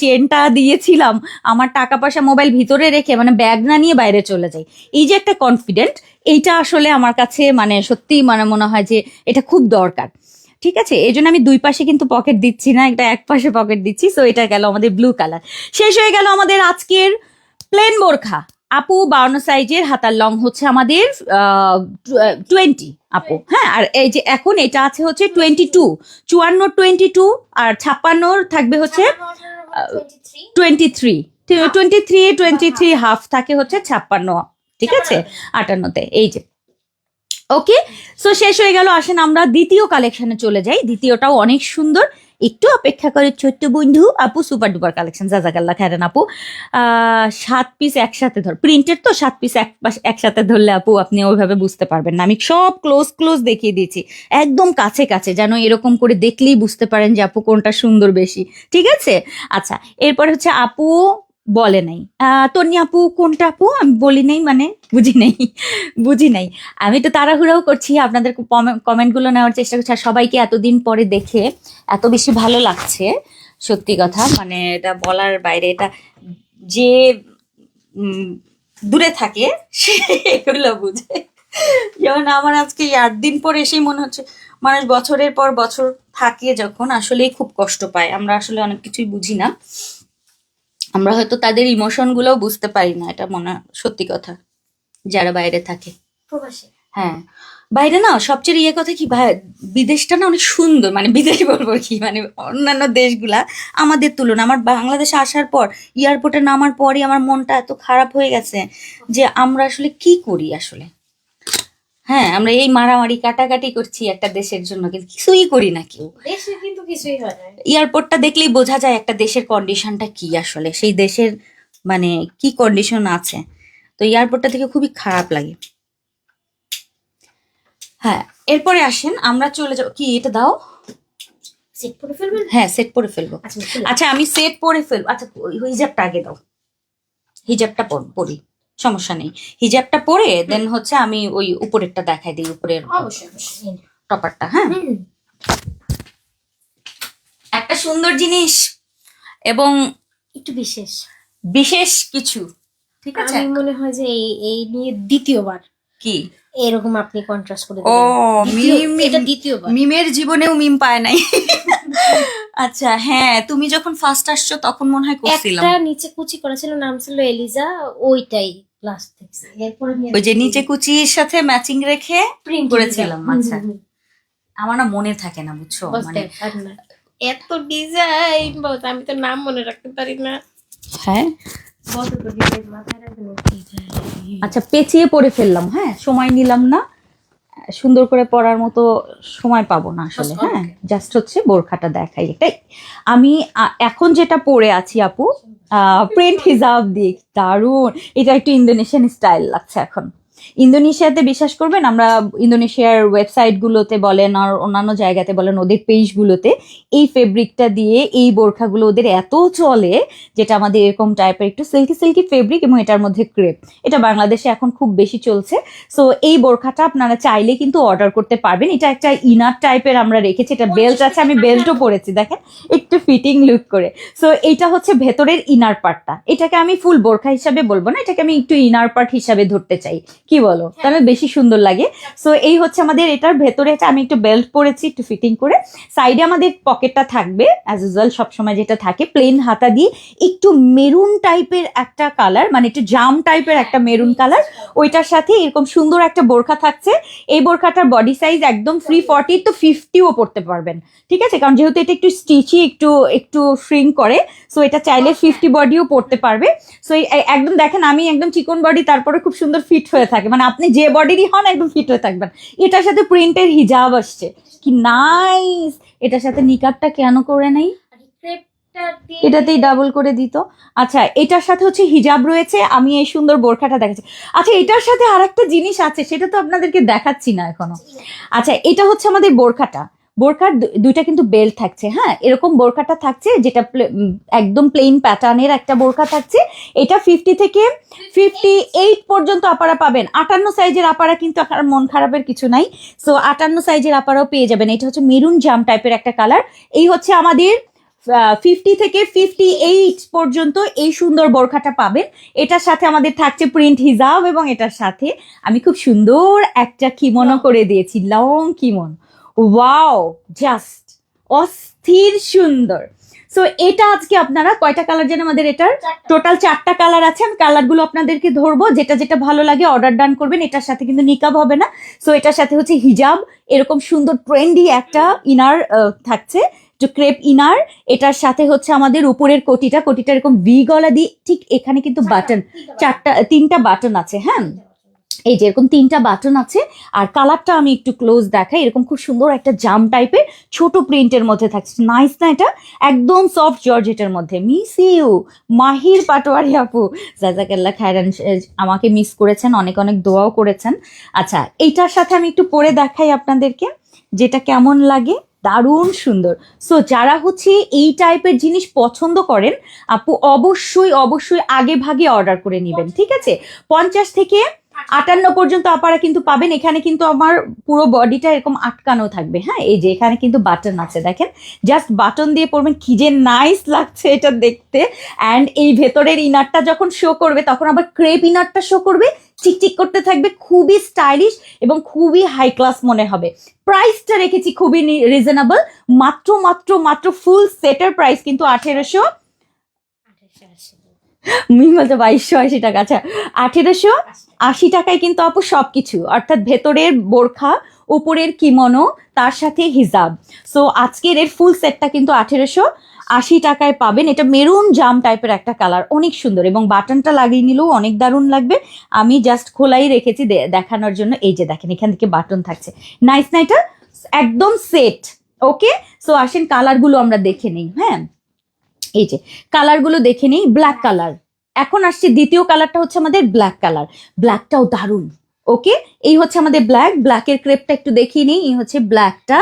Speaker 1: চেনটা দিয়েছিলাম, আমার টাকা পয়সা মোবাইল ভিতরে রেখে মানে ব্যাগ না নিয়ে বাইরে চলে যাই। এই যে একটা কনফিডেন্ট, এইটা আসলে আমার কাছে মানে সত্যি মানে মনে হয় যে এটা খুব দরকার। ঠিক আছে, এই জন্য আমি দুই পাশে কিন্তু পকেট দিচ্ছি না, এটা এক পাশে পকেট দিচ্ছি। সো এটা গেল আমাদের ব্লু কালার। শেষ হয়ে গেল আমাদের আজকের প্লেন বোরখা। আপু 52 সাইজের, হাতার লং হচ্ছে আমাদের 20 আপু, হ্যাঁ। আর এই যে এখন এটা আছে হচ্ছে 22, 54, 22, আর 56 থাকবে হচ্ছে 23। 23 হাফ থাকে হচ্ছে 56, ঠিক আছে, 58-তে। এই যে ওকে, সো শেষ হয়ে গেল। আসেন আমরা দ্বিতীয় কালেকশনে চলে যাই। দ্বিতীয়টাও অনেক সুন্দর, একটু অপেক্ষা করে ছোট্ট বন্ধু। আপু সুপার ডুপার কালেকশন, জাজাকাল্লা খায়রান আপু। 7 পিস একসাথে ধর, প্রিন্টেড তো 7 পিস একসাথে ধরলে আপু আপনি ওইভাবে বুঝতে পারবেন না। আমি সব ক্লোজ দেখিয়ে দিয়েছি, একদম কাছে কাছে, যেন এরকম করে দেখলেই বুঝতে পারেন যে আপু কোনটা সুন্দর বেশি, ঠিক আছে। আচ্ছা, এরপর হচ্ছে আপু বলে নাই, তন্নি আপু কোনটা আপু আমি বলি নাই, মানে বুঝি নাই। আমি তো তাড়াহুড়াও করছি, আপনাদের কমেন্টগুলো নেওয়ার চেষ্টা করছি। আর সবাইকে এতদিন পরে দেখে এত বেশি ভালো লাগছে, সত্যি কথা, মানে এটা বলার বাইরে। এটা যে দূরে থাকে সে এগুলো বুঝে। যেমন আমার আজকে 8 দিন পর এসেই মনে হচ্ছে, মানুষ বছরের পর বছর থাকে যখন, আসলেই খুব কষ্ট পায়। আমরা আসলে অনেক কিছুই বুঝি না, আমরা হয়তো তাদের ইমোশন গুলোও বুঝতে পারি না, এটা মনে সত্যি কথা, যারা বাইরে থাকে।
Speaker 2: প্রবাসী।
Speaker 1: হ্যাঁ, বাইরে না সবচেয়ে ইয়ে কথা কি, বিদেশটা না অনেক সুন্দর, মানে বিদেশ বলবো কি, মানে অন্যান্য দেশগুলা আমাদের তুলনা। আমার বাংলাদেশে আসার পর এয়ারপোর্টে নামার পরই আমার মনটা এত খারাপ হয়ে গেছে যে আমরা আসলে কি করি আসলে। হ্যাঁ, আমরা এই মারামারি কাটাকাটি করছি একটা দেশের জন্য, কিন্তু কিছুই করি না কেউ।
Speaker 2: দেশে কিন্তু কিছুই হয় না।
Speaker 1: এয়ারপোর্টটা দেখলেই বোঝা যায় একটা দেশের কন্ডিশনটা কি আসলে, সেই দেশের মানে কি কন্ডিশন আছে। তো এয়ারপোর্টটা থেকে খুবই খারাপ লাগে। হ্যাঁ, এরপরে আসেন আমরা চলে যাবো। কি এটা দাও,
Speaker 2: সেট করে ফেলবেন?
Speaker 1: হ্যাঁ সেট পরে ফেলবো। আচ্ছা আমি সেট পরে ফেলবো। আচ্ছা হিজাবটা আগে দাও, হিজাবটা পরি, সমস্যা নেই। হিজাবটা পরে দেন হচ্ছে আমি ওই উপরেরটা দেখাই দিই, উপরের
Speaker 2: অবশ্যই
Speaker 1: টপারটা। হ্যাঁ, একটা সুন্দর জিনিস এবং
Speaker 2: একটু বিশেষ
Speaker 1: কিছু, ঠিক আছে।
Speaker 2: আমি মনে হয় যে এই নিয়ে দ্বিতীয়বার
Speaker 1: কি
Speaker 2: এরকম আপনি কন্ট্রাস্ট করে
Speaker 1: ও
Speaker 2: দিলেন। এটা দ্বিতীয়বার।
Speaker 1: মিমের জীবনেও মিম পায় নাই। আচ্ছা হ্যাঁ, তুমি যখন ফার্স্ট আসছো তখন মনে হয় করছিলাম,
Speaker 2: একটা নিচে কুচি করেছিল, নাম ছিল এলিজা, ওইটাই প্লাস দেখছি। এরপরে
Speaker 1: ওই যে নিচে কুচির সাথে ম্যাচিং রেখে
Speaker 2: প্রিন্ট
Speaker 1: করেছিলাম। আচ্ছা আমার না মনে থাকে না, বুঝছো, মানে
Speaker 2: এত ডিজাইন আমি তো নাম মনে রাখতে পারি না।
Speaker 1: হ্যাঁ আচ্ছা, পেঁচিয়ে পরে ফেললাম। হ্যাঁ, সময় নিলাম না, সুন্দর করে পরার মতো সময় পাবো না আসলে। হ্যাঁ, জাস্ট হচ্ছে বোরখাটা দেখাই এটাই। আমি এখন যেটা পরে আছি আপু, প্রিন্ট হিজাব দিয়ে, দারুন। এটা একটু ইন্দোনেশিয়ান স্টাইল লাগছে এখন। ইন্দোনেশিয়াতে বিশ্বাস করবেন, আমরা ইন্দোনেশিয়ার ওয়েবসাইটগুলোতে বলেন আর অন্যান্য জায়গাতে বলেন, ওদের পেজগুলোতে এই ফেব্রিকটা দিয়ে এই বোরখাগুলো ওদের এত চলে, যেটা আমাদের এরকম টাইপের একটু সিল্কি ফেব্রিক এবং এটার মধ্যে ক্রেপ, এটা বাংলাদেশে এখন খুব বেশি চলছে। সো এই বোরখাটা আপনারা চাইলে কিন্তু অর্ডার করতে পারবেন। এটা একটা ইনার টাইপের আমরা রেখেছি, এটা বেল্ট আছে, আমি বেল্টও পরেছি, দেখেন একটু ফিটিং লুক করে। সো এইটা হচ্ছে ভেতরের ইনার পার্টটা, এটাকে আমি ফুল বোরখা হিসাবে বলবো না, এটাকে আমি একটু ইনার পার্ট হিসাবে ধরতে চাই, কি বলো, তাহলে বেশি সুন্দর লাগে। সো এই হচ্ছে আমাদের এটার ভেতরে, আমি একটু বেল্ট পরেছি একটু ফিটিং করে। সাইডে আমাদের পকেটটা থাকবে অ্যাজ ইউজুয়াল সবসময় যেটা থাকে, প্লেন হাতা দিয়ে একটু মেরুন টাইপের একটা কালার, মানে একটু জাম টাইপের একটা মেরুন কালার, ওইটার সাথে এরকম সুন্দর একটা বোরখা থাকছে। এই বোরখাটার বডি সাইজ একদম ফ্রি 40 তো 50ও পড়তে পারবেন, ঠিক আছে, কারণ যেহেতু এটা একটু স্টিচি, একটু শ্রিঙ্ক করে, সো এটা চাইলে 50 বডিও পড়তে পারবে। সো একদম দেখেন আমি একদম চিকন বডি, তারপরে খুব সুন্দর ফিট হয়ে থাকে, মানে আপনি যে বডিরই হন একদম ফিট হয়ে থাকবেন। এটার সাথে প্রিন্টের হিজাব আসছে, কি নাইস। এটার সাথে নিকাবটা কেন করে নেই, এটাতেই ডাবল করে দিত। আচ্ছা এটার সাথে হচ্ছে হিজাব রয়েছে, আমি এই সুন্দর বোরখাটা দেখাচ্ছি। আচ্ছা এটার সাথে আর একটা জিনিস আছে, সেটা তো আপনাদেরকে দেখাচ্ছি না এখনো। আচ্ছা এটা হচ্ছে আমাদের বোরখাটা, বোরখার দুইটা কিন্তু বেল্ট থাকছে। হ্যাঁ, এরকম বোরখাটা থাকছে, যেটা একদম প্লেন প্যাটার্নের একটা বোরখা থাকছে। এটা 50 থেকে 58 পর্যন্ত আপারা পাবেন। 58 সাইজের আপারা কিন্তু মন খারাপের কিছু নাই, সো 58 সাইজের আপারাও পেয়ে যাবেন। এটা হচ্ছে মেরুন জাম টাইপের একটা কালার। এই হচ্ছে আমাদের 50 থেকে 58 পর্যন্ত এই সুন্দর বোরখাটা পাবেন। এটার সাথে আমাদের থাকছে প্রিন্ট হিজাব, এবং এটার সাথে আমি খুব সুন্দর একটা কিমোনো করে দিয়েছি, লং কিমোনো। ওয়াও, জাস্ট অস্থির সুন্দর। সো এটা আজকে আপনারা কয়টা কালার যেন আমাদের এটার টোটাল 4টা কালার আছে। আমি কালারগুলো আপনাদেরকে ধরবো, যেটা যেটা ভালো লাগে অর্ডার ডান করবেন। এটার সাথে কিন্তু নিকাব হবে না, সো এটার সাথে হচ্ছে হিজাব, এরকম সুন্দর ট্রেন্ডি একটা ইনার থাকছে, একটু ক্রেপ ইনার, এটার সাথে হচ্ছে আমাদের উপরের কোটিটা এরকম ভি গলা দিয়ে, ঠিক এখানে কিন্তু বাটন, তিনটা বাটন আছে। হ্যাঁ, এই যে এরকম তিনটা বাটন আছে। আর কালারটা আমি একটু ক্লোজ দেখাই, এরকম খুব সুন্দর একটা জাম টাইপের ছোট প্রিন্টের মধ্যে থাকছে। নাইস না এটা? একদম সফট জর্জেটের মধ্যে। মিস ইউ মাহির পাটোয়ারি আপু, জাজাকাল্লাহ খায়রান, আমাকে মিস করেছেন, অনেক অনেক দোয়াও করেছেন। আচ্ছা, এইটার সাথে আমি একটু পরে দেখাই আপনাদেরকে যেটা কেমন লাগে। দারুণ সুন্দর। সো যারা হচ্ছে এই টাইপের জিনিস পছন্দ করেন আপু, অবশ্যই অবশ্যই আগে ভাগে অর্ডার করে নেবেন, ঠিক আছে? 50 থেকে 58 পর্যন্ত আপনারা কিন্তু পাবেন। এখানে কিন্তু আমার পুরো বডিটা এরকম আটকানো থাকবে। হ্যাঁ, এই যে এখানে কিন্তু বাটন আছে, দেখেন, জাস্ট বাটন দিয়ে পরবেন, কি যে নাইস লাগছে এটা দেখতে। অ্যান্ড এই ভেতরের ইনারটা যখন শো করবে তখন আবার ক্রেপ ইনারটা শো করবে, চিকচিক করতে থাকবে, খুবই স্টাইলিশ এবং খুবই হাই ক্লাস মনে হবে। প্রাইসটা রেখেছি খুবই রিজনেবল, মাত্র মাত্র মাত্র ফুল সেটের প্রাইস কিন্তু 1880, বলতে 2280 টাকা। আচ্ছা, 1880 টাকায় কিন্তু আপু সবকিছু, অর্থাৎ ভেতরের বোরখা, উপরের কিমনো, তার সাথে হিজাব। সো আজকের এর ফুল সেটটা কিন্তু 1880 টাকায় পাবেন। এটা মেরুন জাম টাইপের একটা কালার, অনেক সুন্দর, এবং বাটনটা লাগিয়ে নিলেও অনেক দারুণ লাগবে। আমি জাস্ট খোলাই রেখেছি দেখানোর জন্য। এই যে দেখেন, এখান থেকে বাটন থাকছে। নাইস না এটা? একদম সেট। ওকে, সো আসেন কালারগুলো আমরা দেখে নিই। হ্যাঁ, এই যে কালারগুলো দেখে নিই। ব্ল্যাক কালার, এখন আসছে দ্বিতীয় কালারটা হচ্ছে আমাদের ব্ল্যাক কালার। ব্ল্যাকটাও দারুণ। ওকে, এই হচ্ছে আমাদের ব্ল্যাকের ক্রেপটা একটু দেখিয়ে নিই। এই হচ্ছে ব্ল্যাকটা,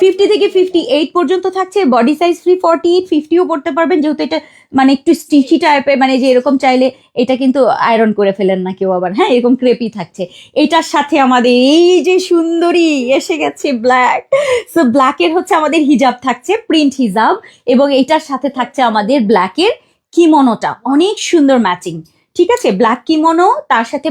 Speaker 1: 50 থেকে 58 পর্যন্ত থাকছে। বডি সাইজ ফ্রি, 48 50ও পড়তে পারবেন, যেহেতু এটা মানে একটু স্টিচি টাইপের, মানে যে এরকম চাইলে এটা কিন্তু আয়রন করে ফেলেন না কেউ আবার। হ্যাঁ, এরকম ক্রেপই থাকছে। এটার সাথে আমাদের এই যে সুন্দরী এসে গেছে ব্ল্যাক। সো ব্ল্যাকের হচ্ছে আমাদের হিজাব থাকছে, প্রিন্ট হিজাব, এবং এটার সাথে থাকছে আমাদের ব্ল্যাকের কিমনোটা, অনেক সুন্দর ম্যাচিং। ঠিক আছে, ব্ল্যাক কিমোনো, তার সাথে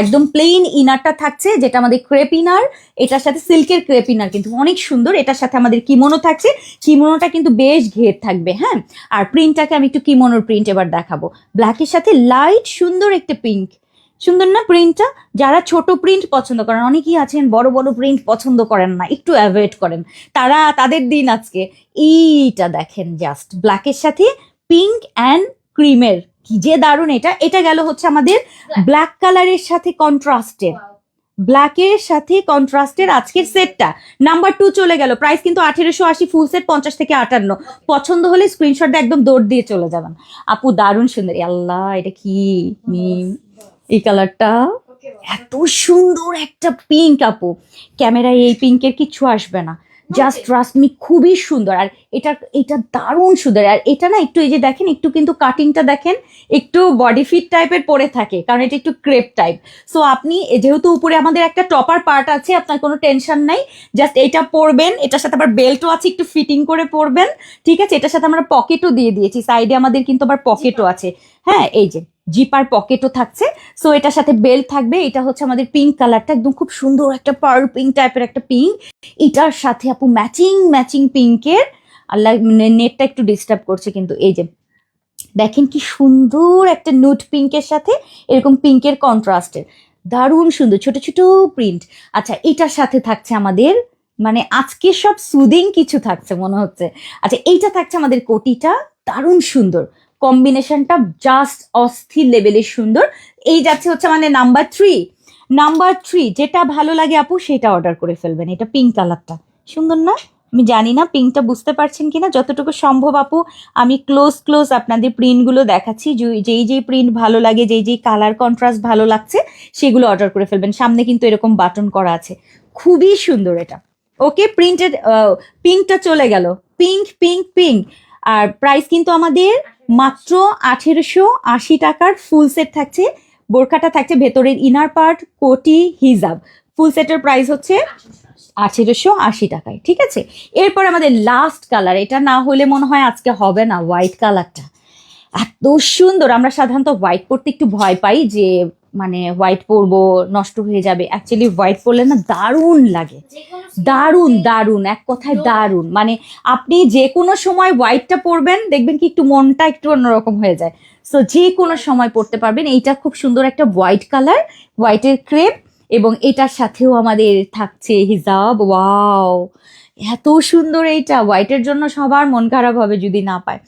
Speaker 1: একদম প্লেন ইনারটা থাকছে, যেটা আমাদের ক্রেপ ইনার। এটার সাথে সিল্কের ক্রেপ ইনার কিন্তু অনেক সুন্দর। এটার সাথে আমাদের কিমোনো থাকছে, কিমোনোটা কিন্তু বেশ ঘের থাকবে। হ্যাঁ, আর প্রিন্টটাকে আমি একটু কিমোনোর প্রিন্ট এবার দেখাবো। ব্ল্যাকের সাথে লাইট সুন্দর একটা পিঙ্ক, সুন্দর না প্রিন্টটা? যারা ছোট প্রিন্ট পছন্দ করেন, অনেকেই আছেন বড় বড় প্রিন্ট পছন্দ করেন না, একটু অ্যাভয়েড করেন, তাদের দিন আজকে। এইটা দেখেন, জাস্ট ব্ল্যাকের সাথে পিঙ্ক অ্যান্ড ক্রিমের, কি যে দারুণ এটা। এটা গেল হচ্ছে আমাদের ব্ল্যাক কালারের সাথে কন্ট্রাস্টের, ব্ল্যাকের সাথে কন্ট্রাস্টের আজকের সেটটা। নাম্বার 2 চলে গেল। প্রাইস কিন্তু 1880, ফুল সেট 50 থেকে 58। পছন্দ হলে স্ক্রিনশটটা একদম দৌড় দিয়ে চলে যাবেন। আপু দারুণ সুন্দর। আল্লাহ, এটা কি মিম, এই কালারটা এত সুন্দর একটা পিঙ্ক আপু, ক্যামেরায় এই পিঙ্কের কিচ্ছু আসবে না, জাস্ট ট্রাস্ট মি, খুবই সুন্দর। আর এটা দারুণ সুন্দর। আর এটা না একটু, এই যে দেখেন, একটু কিন্তু কাটিংটা দেখেন, একটু বডি ফিট টাইপের পরে থাকে, কারণ এটা একটু ক্রেপ টাইপ। সো আপনি যেহেতু উপরে আমাদের একটা টপার পার্ট আছে, আপনার কোনো টেনশন নাই, জাস্ট এটা পরবেন। এটার সাথে আবার বেল্টও আছে, একটু ফিটিং করে পরবেন। ঠিক আছে, এটার সাথে আমরা পকেটও দিয়ে দিয়েছি, সাইডে আমাদের কিন্তু আবার পকেটও আছে। হ্যাঁ, এই যে জিপার পকেটও থাকছে। সো এটার সাথে বেল্ট থাকবে। এটা হচ্ছে আমাদের পিঙ্ক কালারটা, একদম খুব সুন্দর একটা পার্ল পিঙ্ক টাইপের একটা পিঙ্ক। এটার সাথে আপু ম্যাচিং পিঙ্কের, আল্লাহ নেটটা একটু ডিস্টার্ব করছে কিন্তু, এই যে দেখেন কি সুন্দর একটা নুট পিঙ্কের সাথে এরকম পিঙ্কের কন্ট্রাস্টের, দারুণ সুন্দর ছোট ছোট প্রিন্ট। আচ্ছা, এটার সাথে থাকছে আমাদের, মানে আজকে সব সুদিং কিছু থাকছে মনে হচ্ছে। আচ্ছা, এইটা থাকছে আমাদের কোটিটা, দারুণ সুন্দর কম্বিনেশনটা, জাস্ট অস্থির লেভেলের সুন্দর। এই যাচ্ছে হচ্ছে মানে নাম্বার 3 যেটা ভালো লাগে আপু সেটা অর্ডার করে ফেলবেন। এটা পিঙ্ক কালারটা সুন্দর না? আমি জানি না পিঙ্কটা বুঝতে পারছেন কিনা, যতটুকু সম্ভব আপু আমি ক্লোজ আপনাদের প্রিন্টগুলো দেখাচ্ছি। যেই প্রিন্ট ভালো লাগে, যেই কালার কন্ট্রাস্ট ভালো লাগছে সেগুলো অর্ডার করে ফেলবেন। সামনে কিন্তু এরকম বাটন করা আছে, খুবই সুন্দর এটা। ওকে, প্রিন্টেড পিঙ্কটা চলে গেল, পিঙ্ক। আর প্রাইস কিন্তু আমাদের মাত্র 1880 টাকার ফুল সেট থাকছে। বোরখাটা থাকছে, ভেতরের ইনার পার্ট, কোটি, হিজাব, ফুল সেটের প্রাইস হচ্ছে 1880 টাকায়। ঠিক আছে, এরপর আমাদের লাস্ট কালার, এটা না হলে মনে হয় আজকে হবে না। হোয়াইট কালারটা এত সুন্দর। আমরা সাধারণত হোয়াইট পরতে একটু ভয় পাই, যে মানে হোয়াইট পরবো নষ্ট হয়ে যাবে। অ্যাকচুয়ালি হোয়াইট পরলে না দারুণ লাগে, দারুণ, এক কথায় দারুণ। মানে আপনি যে কোনো সময় হোয়াইটটা পরবেন, দেখবেন কি একটু মনটা একটু অন্যরকম হয়ে যায়। সো যে কোনো সময় পরতে পারবেন। এইটা খুব সুন্দর একটা হোয়াইট কালার, হোয়াইটের ক্রেপ, এবং এটার সাথেও আমাদের থাকছে হিজাব। ওয়াও, এত সুন্দর এইটা, হোয়াইটের জন্য সবার মন খারাপ হবে যদি না পায়।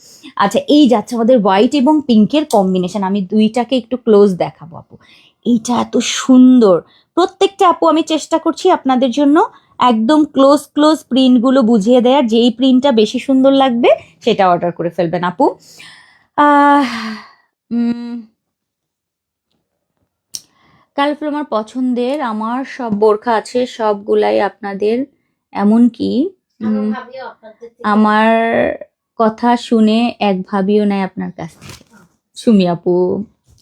Speaker 1: আচ্ছা, এই যাচ্ছে আমাদের হোয়াইট এবং পিঙ্কের কম্বিনেশন। আমি দুইটাকে একটু ক্লোজ দেখাবো আপু। এইটা এত সুন্দর। প্রত্যেকটা আপু আমি চেষ্টা করছি আপনাদের জন্য একদম ক্লোজ ক্লোজ প্রিন্টগুলো বুঝিয়ে দেওয়ার। যেই প্রিন্টটা বেশি সুন্দর লাগবে সেটা অর্ডার করে ফেলবেন আপু। কালারফুল আমার পছন্দের, আমার সব বোরখা আছে, সবগুলাই আপনাদের। এমনকি
Speaker 2: আমার ভাবিও আপনাদের থেকে
Speaker 1: আমার কথা শুনে এক ভাবিও নাই আপনার কাছ থেকে। সুমি আপু,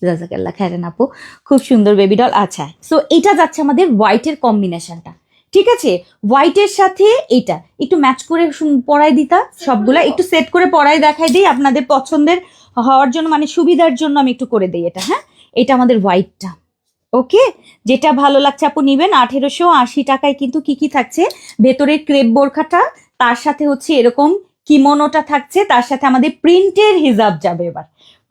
Speaker 1: জাজাকাল্লাহ খায়রান আপু, খুব সুন্দর বেবি ডল। আচ্ছা, সো এটা যাচ্ছে আমাদের হোয়াইটের কম্বিনেশনটা, ঠিক আছে? হোয়াইটের সাথে এটা একটু ম্যাচ করে পরাই দিতা, সবগুলা একটু সেট করে পরাই দেখাই দিই আপনাদের পছন্দের হওয়ার জন্য, মানে সুবিধার জন্য আমি একটু করে দিই এটা। হ্যাঁ, এটা আমাদের হোয়াইটটা। ওকে, যেটা ভালো লাগছে আপু নিবেন। 1880 টাকায় কিন্তু কি কি থাকছে, ভেতরের ক্রেপ বোরখাটা, তার সাথে হচ্ছে এরকম কিমোনোটা থাকছে, তার সাথে আমাদের প্রিন্টের হিজাব যাবে। এবার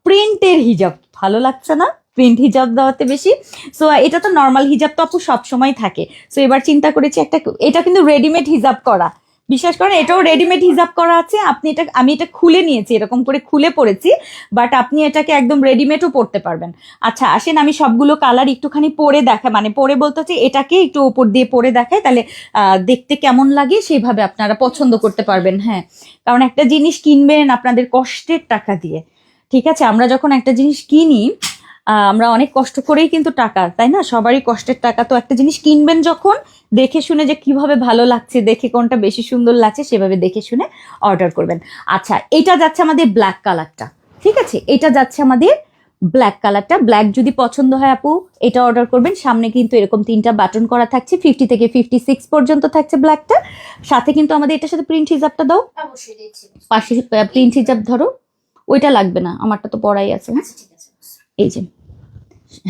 Speaker 1: প্রিন্টের হিজাব ভালো লাগছে না? প্রিন্ট হিজাব দেওয়াতে বেশি। সো এটা তো নর্মাল হিজাব তো আপু সবসময় থাকে। সো এবার চিন্তা করেছি একটা, এটা কিন্তু রেডিমেড হিজাব করা, বিশ্বাস করেন এটাও রেডিমেড হিজাব করা আছে। আপনি এটা, আমি এটা খুলে নিয়েছি, এরকম করে খুলে পড়েছি, বাট আপনি এটাকে একদম রেডিমেডও পড়তে পারবেন। আচ্ছা আসেন, আমি সবগুলো কালার একটুখানি পরে দেখা, মানে পরে বলতে হচ্ছে এটাকে একটু উপর দিয়ে পরে দেখাই, তাহলে দেখতে কেমন লাগে সেইভাবে আপনারা পছন্দ করতে পারবেন। হ্যাঁ, কারণ একটা জিনিস কিনবেন আপনাদের কষ্টের টাকা দিয়ে, ঠিক আছে? আমরা যখন একটা জিনিস কিনি, আমরা অনেক কষ্ট করেই কিন্তু টাকা, তাই না? সবারই কষ্টের টাকা। তো একটা জিনিস কিনবেন যখন, দেখে শুনে যে কিভাবে ভালো লাগছে, দেখে কোনটা বেশি সুন্দর লাগছে সেভাবে দেখে শুনে অর্ডার করবেন। আচ্ছা, এটা যাচ্ছে আমাদের ব্ল্যাক কালারটা, ঠিক আছে? এটা যাচ্ছে আমাদের ব্ল্যাক কালারটা। ব্ল্যাক যদি পছন্দ হয় আপু এটা অর্ডার করবেন। সামনে কিন্তু এরকম 3টা বাটন করা থাকছে, 50 থেকে 56 পর্যন্ত থাকছে ব্ল্যাকটা। সাথে কিন্তু আমাদের এটার সাথে প্রিন্ট হিজাবটা দাও,
Speaker 2: অবশ্যই দিচ্ছি।
Speaker 1: পাশে প্রিন্ট হিজাব ধরো। ওইটা লাগবে না, আমারটা তো পড়াই আছে। হ্যাঁ,
Speaker 2: আচ্ছা ঠিক আছে।
Speaker 1: এই যে,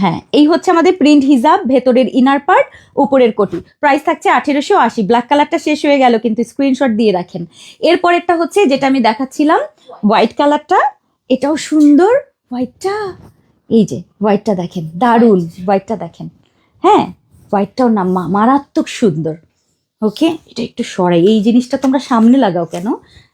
Speaker 1: হ্যাঁ এই হচ্ছে আমাদের প্রিন্ট হিজাব, ভেতরের ইনার পার্ট, উপরের কোটি। প্রাইস থাকছে 1880। ব্ল্যাক কালারটা শেষ হয়ে গেল, কিন্তু স্ক্রিনশট দিয়ে রাখেন। এরপরেরটা হচ্ছে যেটা আমি দেখাচ্ছিলাম, হোয়াইট কালারটা। এটাও সুন্দর হোয়াইটটা, এই যে হোয়াইটটা দেখেন, দারুণ হোয়াইটটা দেখেন। হ্যাঁ, হোয়াইটটাও না মারাত্মক সুন্দর। ওকে, এটা একটু সরাই, এই জিনিসটা তোমরা সামনে লাগাও কেন?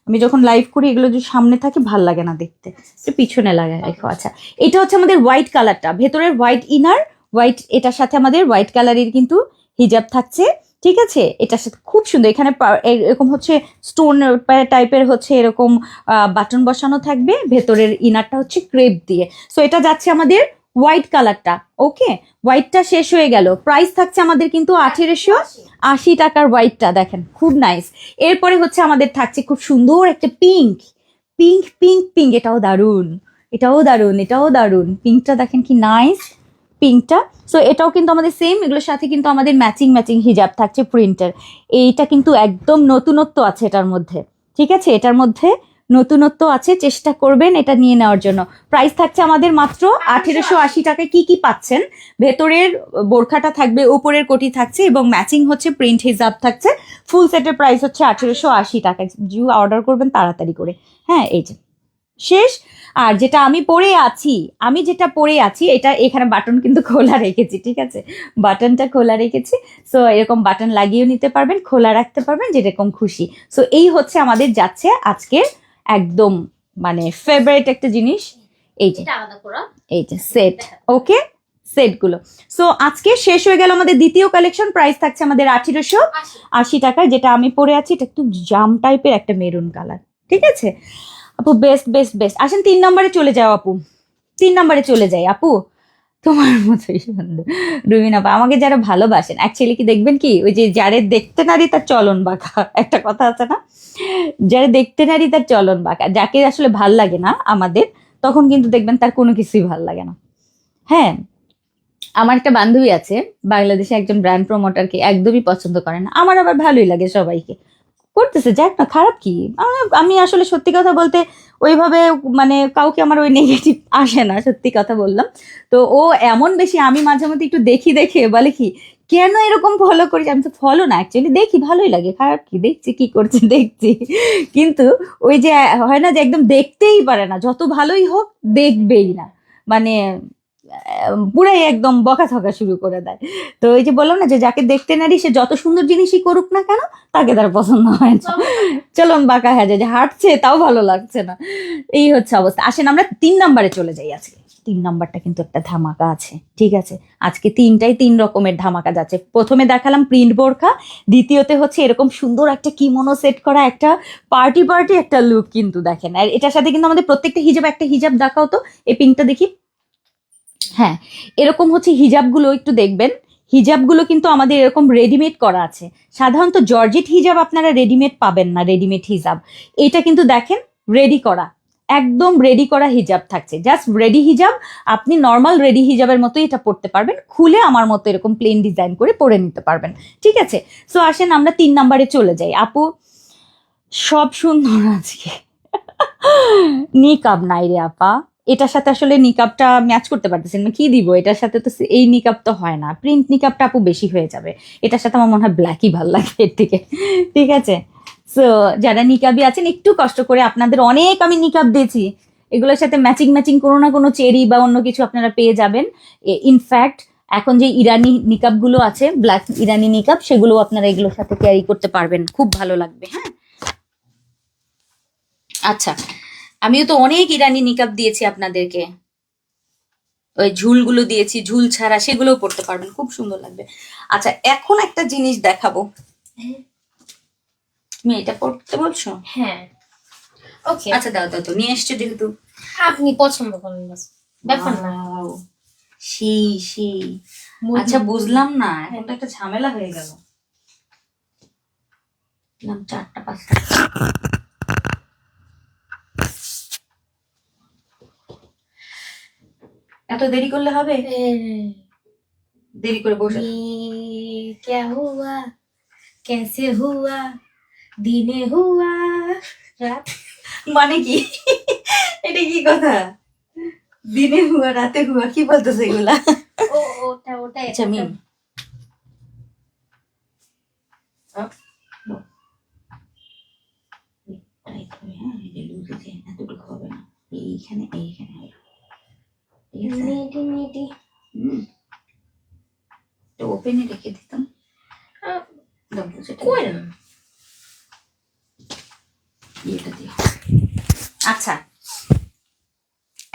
Speaker 1: আমি যখন লাইভ করি এগুলো যদি সামনে থাকে ভাল লাগে না দেখতে, একটু পিছনে লাগায় রেখো। আচ্ছা, এটা হচ্ছে আমাদের হোয়াইট কালারটা, ভেতরের হোয়াইট ইনার, হোয়াইট, এটার সাথে আমাদের হোয়াইট কালারের কিন্তু হিজাব থাকছে, ঠিক আছে? এটার সাথে খুব সুন্দর, এখানে এরকম হচ্ছে স্টোন টাইপের হচ্ছে এরকম বাটন বসানো থাকবে, ভেতরের ইনারটা হচ্ছে ক্রেপ দিয়ে। সো এটা যাচ্ছে আমাদের হোয়াইট কালারটা। ওকে, হোয়াইটটা শেষ হয়ে গেল। প্রাইস থাকছে আমাদের কিন্তু 1880 টাকার হোয়াইটটা, দেখেন খুব নাইস। এরপরে হচ্ছে আমাদের থাকছে খুব সুন্দর একটা পিঙ্ক, পিঙ্ক পিঙ্ক পিঙ্ক, এটাও দারুণ, এটাও দারুণ, এটাও দারুণ। পিঙ্কটা দেখেন কি নাইস পিঙ্কটা। সো এটাও কিন্তু আমাদের সেম, এগুলোর সাথে কিন্তু আমাদের ম্যাচিং ম্যাচিং হিজাব থাকছে প্রিন্টের। এইটা কিন্তু একদম নতুনত্ব আছে এটার মধ্যে, ঠিক আছে? এটার মধ্যে নতুনত্ব আছে, চেষ্টা করবেন এটা নিয়ে নেওয়ার জন্য। প্রাইস থাকছে আমাদের মাত্র 1880 টাকায়। কি কি পাচ্ছেন, ভেতরের বোরখাটা থাকবে, উপরের কোটি থাকছে, এবং ম্যাচিং হচ্ছে প্রিন্ট হিজাব থাকছে। ফুল সেটের প্রাইস হচ্ছে 1880 টাকা। জিও অর্ডার করবেন তাড়াতাড়ি করে। হ্যাঁ, এই যে শেষ। আর যেটা আমি পরে আছি, আমি যেটা পরে আছি, এটা এখানে বাটন কিন্তু খোলা রেখেছি, ঠিক আছে? বাটনটা খোলা রেখেছি। সো এরকম বাটন লাগিয়েও নিতে পারবেন, খোলা রাখতে পারবেন, যেরকম খুশি। সো এই হচ্ছে আমাদের যাচ্ছে আজকের একদম মানে ফেভারিট একটা জিনিস, এই যে,
Speaker 2: এটা আলাদা করা।
Speaker 1: এই যে সেট। ওকে, সেটগুলো। সো আজকে শেষ হয়ে গেল আমাদের দ্বিতীয় কালেকশন। প্রাইস থাকছে আমাদের 1880 টাকায়। যেটা আমি পরে আছি এটা একটু জাম টাইপের একটা মেরুন কালার, ঠিক আছে আপু? Best best best. আসেন 3 নম্বরে চলে যাও আপু, 3 নম্বরে চলে যাই আপু। তোমার মতোই সুন্দর রুমিন আপা। আমাকে যারা ভালোবাসেন অ্যাকচুয়ালি কি দেখবেন কি, ওই যে যারে দেখতে নারী তার চলন বাঁকা, একটা কথা আছে না? যারা দেখতে নারী তার চলন বাঁকা, যাকে আসলে ভাল লাগে না আমাদের, তখন কিন্তু দেখবেন তার কোনো কিছুই ভাল লাগে না। হ্যাঁ, আমার একটা বান্ধবী আছে বাংলাদেশে, একজন ব্র্যান্ড প্রমোটারকে একদমই পছন্দ করে না। আমার আবার ভালোই লাগে সবাইকে, করতেছে যাক না, খারাপ কি? আমি আসলে সত্যি কথা বলতে ওইভাবে মানে কাউকে আমার ওই নেগেটিভ আসে না, সত্যি কথা বললাম। তো ও এমন বেশি, আমি মাঝে মধ্যে একটু দেখি, দেখে বলে কি কেন এরকম ফলো করিস? আমি তো ফলো না, অ্যাকচুয়ালি দেখি, ভালোই লাগে, খারাপ কি? দেখছি কি করছে দেখছি। কিন্তু ওই যে হয় না যে একদম দেখতেই পারে না, যত ভালোই হোক দেখবেই না, মানে পুরাই একদম বকাঝকা শুরু করে দেয়। তো এই যে বললাম না যে যাকে দেখতে নারী সে যত সুন্দর জিনিসই করুক না কেন তাকে তার পছন্দ হয় না, চলুন বাঁকা হয়ে যায়, যে হাঁটছে তাও ভালো লাগছে না, এই হচ্ছে অবস্থা। আসেন আমরা 3 নাম্বারে চলে যাই। আজকে 3 নাম্বারটা কিন্তু একটা ধামাকা আছে, ঠিক আছে? আজকে 3 রকমের ধামাকা যাচ্ছে। প্রথমে দেখালাম প্রিন্ট বোরখা, দ্বিতীয়তে হচ্ছে এরকম সুন্দর একটা কিমোনো সেট করা একটা পার্টি একটা লুক কিন্তু দেখেন। আর এটার সাথে কিন্তু আমাদের প্রত্যেকটা হিজাব, একটা হিজাব দেখাও তো, এই পিঙ্কটা দেখি। হ্যাঁ, এরকম হচ্ছে হিজাবগুলো একটু দেখবেন, হিজাবগুলো কিন্তু আমাদের এরকম রেডিমেড করা আছে। সাধারণত জর্জেট হিজাব আপনারা রেডিমেড পাবেন না, রেডিমেড হিজাব। এটা কিন্তু দেখেন রেডি করা, একদম রেডি করা হিজাব থাকছে, জাস্ট রেডি হিজাব। আপনি নর্মাল রেডি হিজাবের মতোই এটা পড়তে পারবেন, খুলে আমার মতো এরকম প্লেন ডিজাইন করে পরে নিতে পারবেন, ঠিক আছে? সো আসেন আমরা 3 নাম্বারে চলে যাই। আপু সব সুন্দর আজকে, নিকাব নাই রে আপা, এটার সাথে আসলে নিকাবটা ম্যাচ করতে পারতেছেন না, কি দিব এটার সাথে? তো এই নিকাব তো হয় না, প্রিন্ট নিকাবটা আপু বেশি হয়ে যাবে, এটার সাথে আমার মনে হয় ব্ল্যাকই ভাল লাগে এর থেকে, ঠিক আছে? সো যারা নিকাবি আছেন একটু কষ্ট করে, আপনাদের অনেক আমি নিকাব দিয়েছি, এগুলোর সাথে ম্যাচিং ম্যাচিং কোনো না কোনো চেরি বা অন্য কিছু আপনারা পেয়ে যাবেন। ইনফ্যাক্ট এখন যে ইরানি নিকাবগুলো আছে, ব্ল্যাক ইরানি নিকাব, সেগুলো আপনারা এগুলোর সাথে ক্যারি করতে পারবেন, খুব ভালো লাগবে। হ্যাঁ, আচ্ছা, আমিও তো অনেক ইরানি নিকাব দিয়েছি আপনাদেরকে, ওই ঝুলগুলো দিয়েছি, ঝুল ছাড়া সেগুলোও পড়তে পারবেন, খুব সুন্দর লাগবে। আচ্ছা, এখন একটা জিনিস দেখাবো, তুমি এটা পড়তে বলছো?
Speaker 2: হ্যাঁ, ওকে,
Speaker 1: আচ্ছা দাও দাও, তো নিয়ে এসছো যেহেতু,
Speaker 2: আপনি পছন্দ করেন বাস, ব্যাপার না।
Speaker 1: Wow, সেই সেই, আচ্ছা বুঝলাম না, এখন তো একটা ঝামেলা হয়ে গেল। নাম 4টা 5টা, এত দেরি করলে হবে? দেরি করে বসে
Speaker 2: क्या हुआ कैसे हुआ দিনে হুয়া রাত,
Speaker 1: মানে কি? এটা কি কথা? দিনে হুয়া রাতে হুয়া, কি বলতেছে এগুলা?
Speaker 2: ও ওটা ওটা
Speaker 1: আচ্ছা মিম, এতটুকু হবে না, এইখানে এইখানে হবে, ঠিক আছে?
Speaker 2: নেটি নেটি
Speaker 1: ওপেনে রেখে দিতাম,
Speaker 2: কই না
Speaker 1: এটা দিও। আচ্ছা,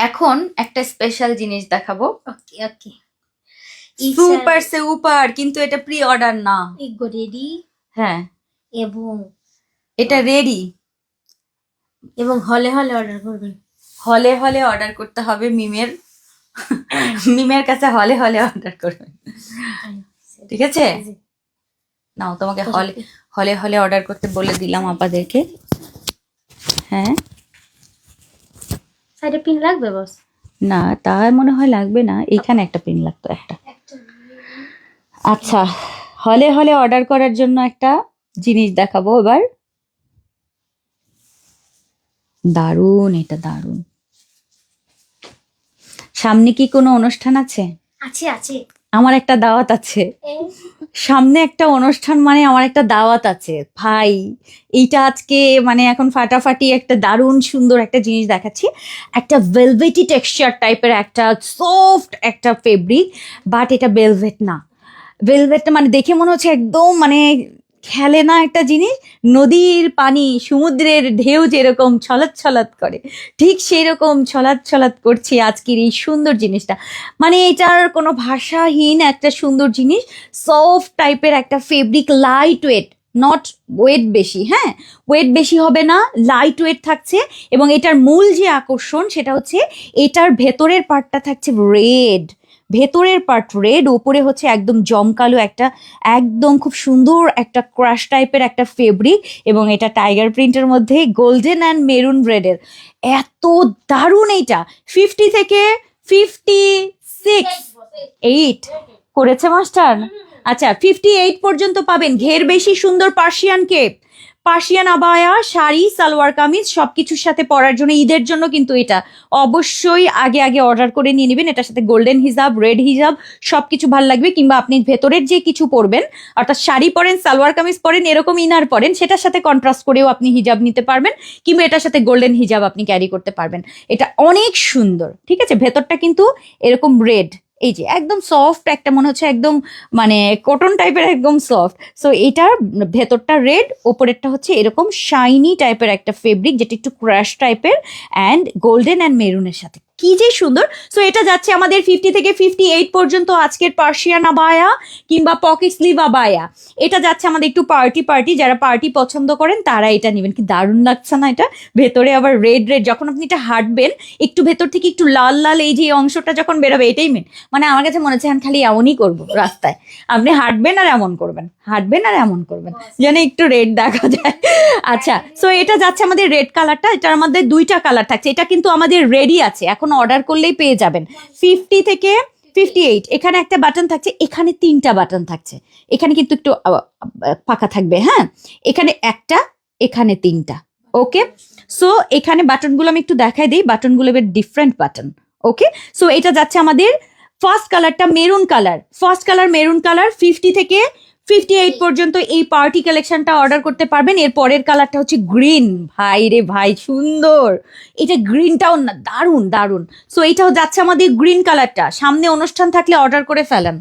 Speaker 1: এখন একটা স্পেশাল জিনিস দেখাবো,
Speaker 2: ওকে ওকে,
Speaker 1: সুপার সুপার, কিন্তু এটা প্রি অর্ডার না।
Speaker 2: ইগো রেডি
Speaker 1: হ্যাঁ,
Speaker 2: এবং
Speaker 1: এটা রেডি,
Speaker 2: এবং হলে হলে অর্ডার করবেন।
Speaker 1: হলে হলে অর্ডার করতে হবে, মিমের মিমের কাছে হলে হলে অর্ডার করবেন, ঠিক আছে? নাও, তোমাকে হলে হলে হলে অর্ডার করতে বলে দিলাম আপাদেরকে। হ্যাঁ,
Speaker 2: সাইডে পিন লাগবে বস?
Speaker 1: না, তার মনে হয় লাগবে না, এইখানে একটা পিন লাগতো একটা। আচ্ছা, হলে হলে অর্ডার করার জন্য একটা জিনিস দেখাবো এবার, দারুণ, এটা দারুণ। সামনে কি কোনো অনুষ্ঠান আছে?
Speaker 2: আছে আছে,
Speaker 1: আমার একটা দাওয়াত আছে সামনে, একটা অনুষ্ঠান মানে আমার একটা দাওয়াত আছে ভাই। এইটা আজকে মানে এখন ফাটাফাটি একটা দারুণ সুন্দর একটা জিনিস দেখাচ্ছি, একটা ভেলভেটি টেক্সচার টাইপের একটা সফট একটা ফেব্রিক, বাট এটা ভেলভেট না। ভেলভেটটা মানে দেখে মনে হচ্ছে একদম মানে খেলে না একটা জিনিস, নদীর পানি সমুদ্রের ঢেউ যেরকম ছলাৎ ছলাৎ করে, ঠিক সেই রকম ছলাৎ ছলাৎ করছে আজকের এই সুন্দর জিনিসটা। মানে এটার কোনো ভাষাহীন একটা সুন্দর জিনিস, সফট টাইপের একটা fabric, light weight, not weight বেশি, হ্যাঁ ওয়েট বেশি হবে না, লাইট ওয়েট থাকছে। এবং এটার মূল যে আকর্ষণ সেটা হচ্ছে এটার ভেতরের পার্টটা থাকছে রেড, ভেতরের পার্ট রেড, ওপরে হচ্ছে একদম জমকালো একটা একদম খুব সুন্দর একটা ক্রাশ টাইপের একটা ফেব্রিক, এবং এটা টাইগার প্রিন্টের মধ্যে গোল্ডেন অ্যান্ড মেরুন রেডের, এত দারুণ। এইটা 50 থেকে 56 8 করেছে মাস্টার, আচ্ছা 58 পর্যন্ত পাবেন। ঘের বেশি সুন্দর পার্সিয়ান কেপ, পার্সিয়ান আবায়া, শাড়ি, সালোয়ার কামিজ সবকিছুর সাথে পরার জন্য, ঈদের জন্য কিন্তু এটা অবশ্যই আগে আগে অর্ডার করে নিয়ে নেবেন। এটার সাথে গোল্ডেন হিজাব, রেড হিজাব সবকিছু ভালো লাগবে। কিংবা আপনি ভেতরের যে কিছু পরবেন, অর্থাৎ শাড়ি পরেন, সালোয়ার কামিজ পরেন, এরকম ইনার পরেন, সেটার সাথে কন্ট্রাস্ট করেও আপনি হিজাব নিতে পারবেন, কিংবা এটার সাথে গোল্ডেন হিজাব আপনি ক্যারি করতে পারবেন। এটা অনেক সুন্দর, ঠিক আছে। ভেতরটা কিন্তু এরকম রেড, এই যে একদম সফট একটা, মনে হচ্ছে একদম মানে কটন টাইপের, একদম সফট। সো এটার ভেতরটা রেড, ওপরেরটা হচ্ছে এরকম শাইনি টাইপের একটা ফেব্রিক, যেটা একটু ক্রাশ টাইপের, অ্যান্ড গোল্ডেন অ্যান্ড মেরুনের সাথে, কি যে সুন্দর। সো এটা যাচ্ছে আমাদের 50 থেকে 58 পর্যন্ত আজকের পার্সিয়ান আবায়া কিংবা পকেট স্লিভ আবায়া। এটা যাচ্ছে আমাদের একটু পার্টি, যারা পার্টি পছন্দ করেন তারা এটা নেবেন। কি দারুণ লাগছে না এটা? ভেতরে আবার রেড, যখন আপনি এটা হাঁটবেন একটু ভেতর থেকে একটু লাল লাল এই যে অংশটা যখন বেরোবে, এটাই মেন। মানে আমার কাছে মনে হচ্ছে আমি খালি এমনই করবো রাস্তায়, আপনি হাঁটবেন আর এমন করবেন, হাঁটবেন আর এমন করবেন, যেন একটু রেড দেখা যায়। আচ্ছা, সো এটা যাচ্ছে আমাদের রেড কালারটা। এটার মধ্যে দুইটা কালার থাকছে। এটা কিন্তু আমাদের রেডি আছে, এখন অর্ডার করলেই পেয়ে যাবেন। 50 থেকে 58 এখানে একটা বাটন থাকছে, এখানে 3টা বাটন থাকছে। এখানে কিন্তু একটু ফাঁকা থাকবে, হ্যাঁ, এখানে একটা, এখানে 3টা। ওকে, সো এখানে বাটনগুলো আমি একটু দেখাই দিই। বাটনগুলো এবার ডিফারেন্ট বাটন। ওকে, সো এটা যাচ্ছে আমাদের ফার্স্ট কালারটা maroon colour, first colour maroon colour. 50 থেকে 58 পর্যন্ত এই পার্টি কালেকশনটা অর্ডার করতে পারবেন। এর পরের কালারটা হচ্ছে গ্রিন। ভাই রে ভাই, সুন্দর, এটা গ্রিনটাও না দারুণ দারুণ। সো এটাও যাচ্ছে আমাদের গ্রিন কালারটা। সামনে অনুষ্ঠান থাকলে অর্ডার করে ফেলেন,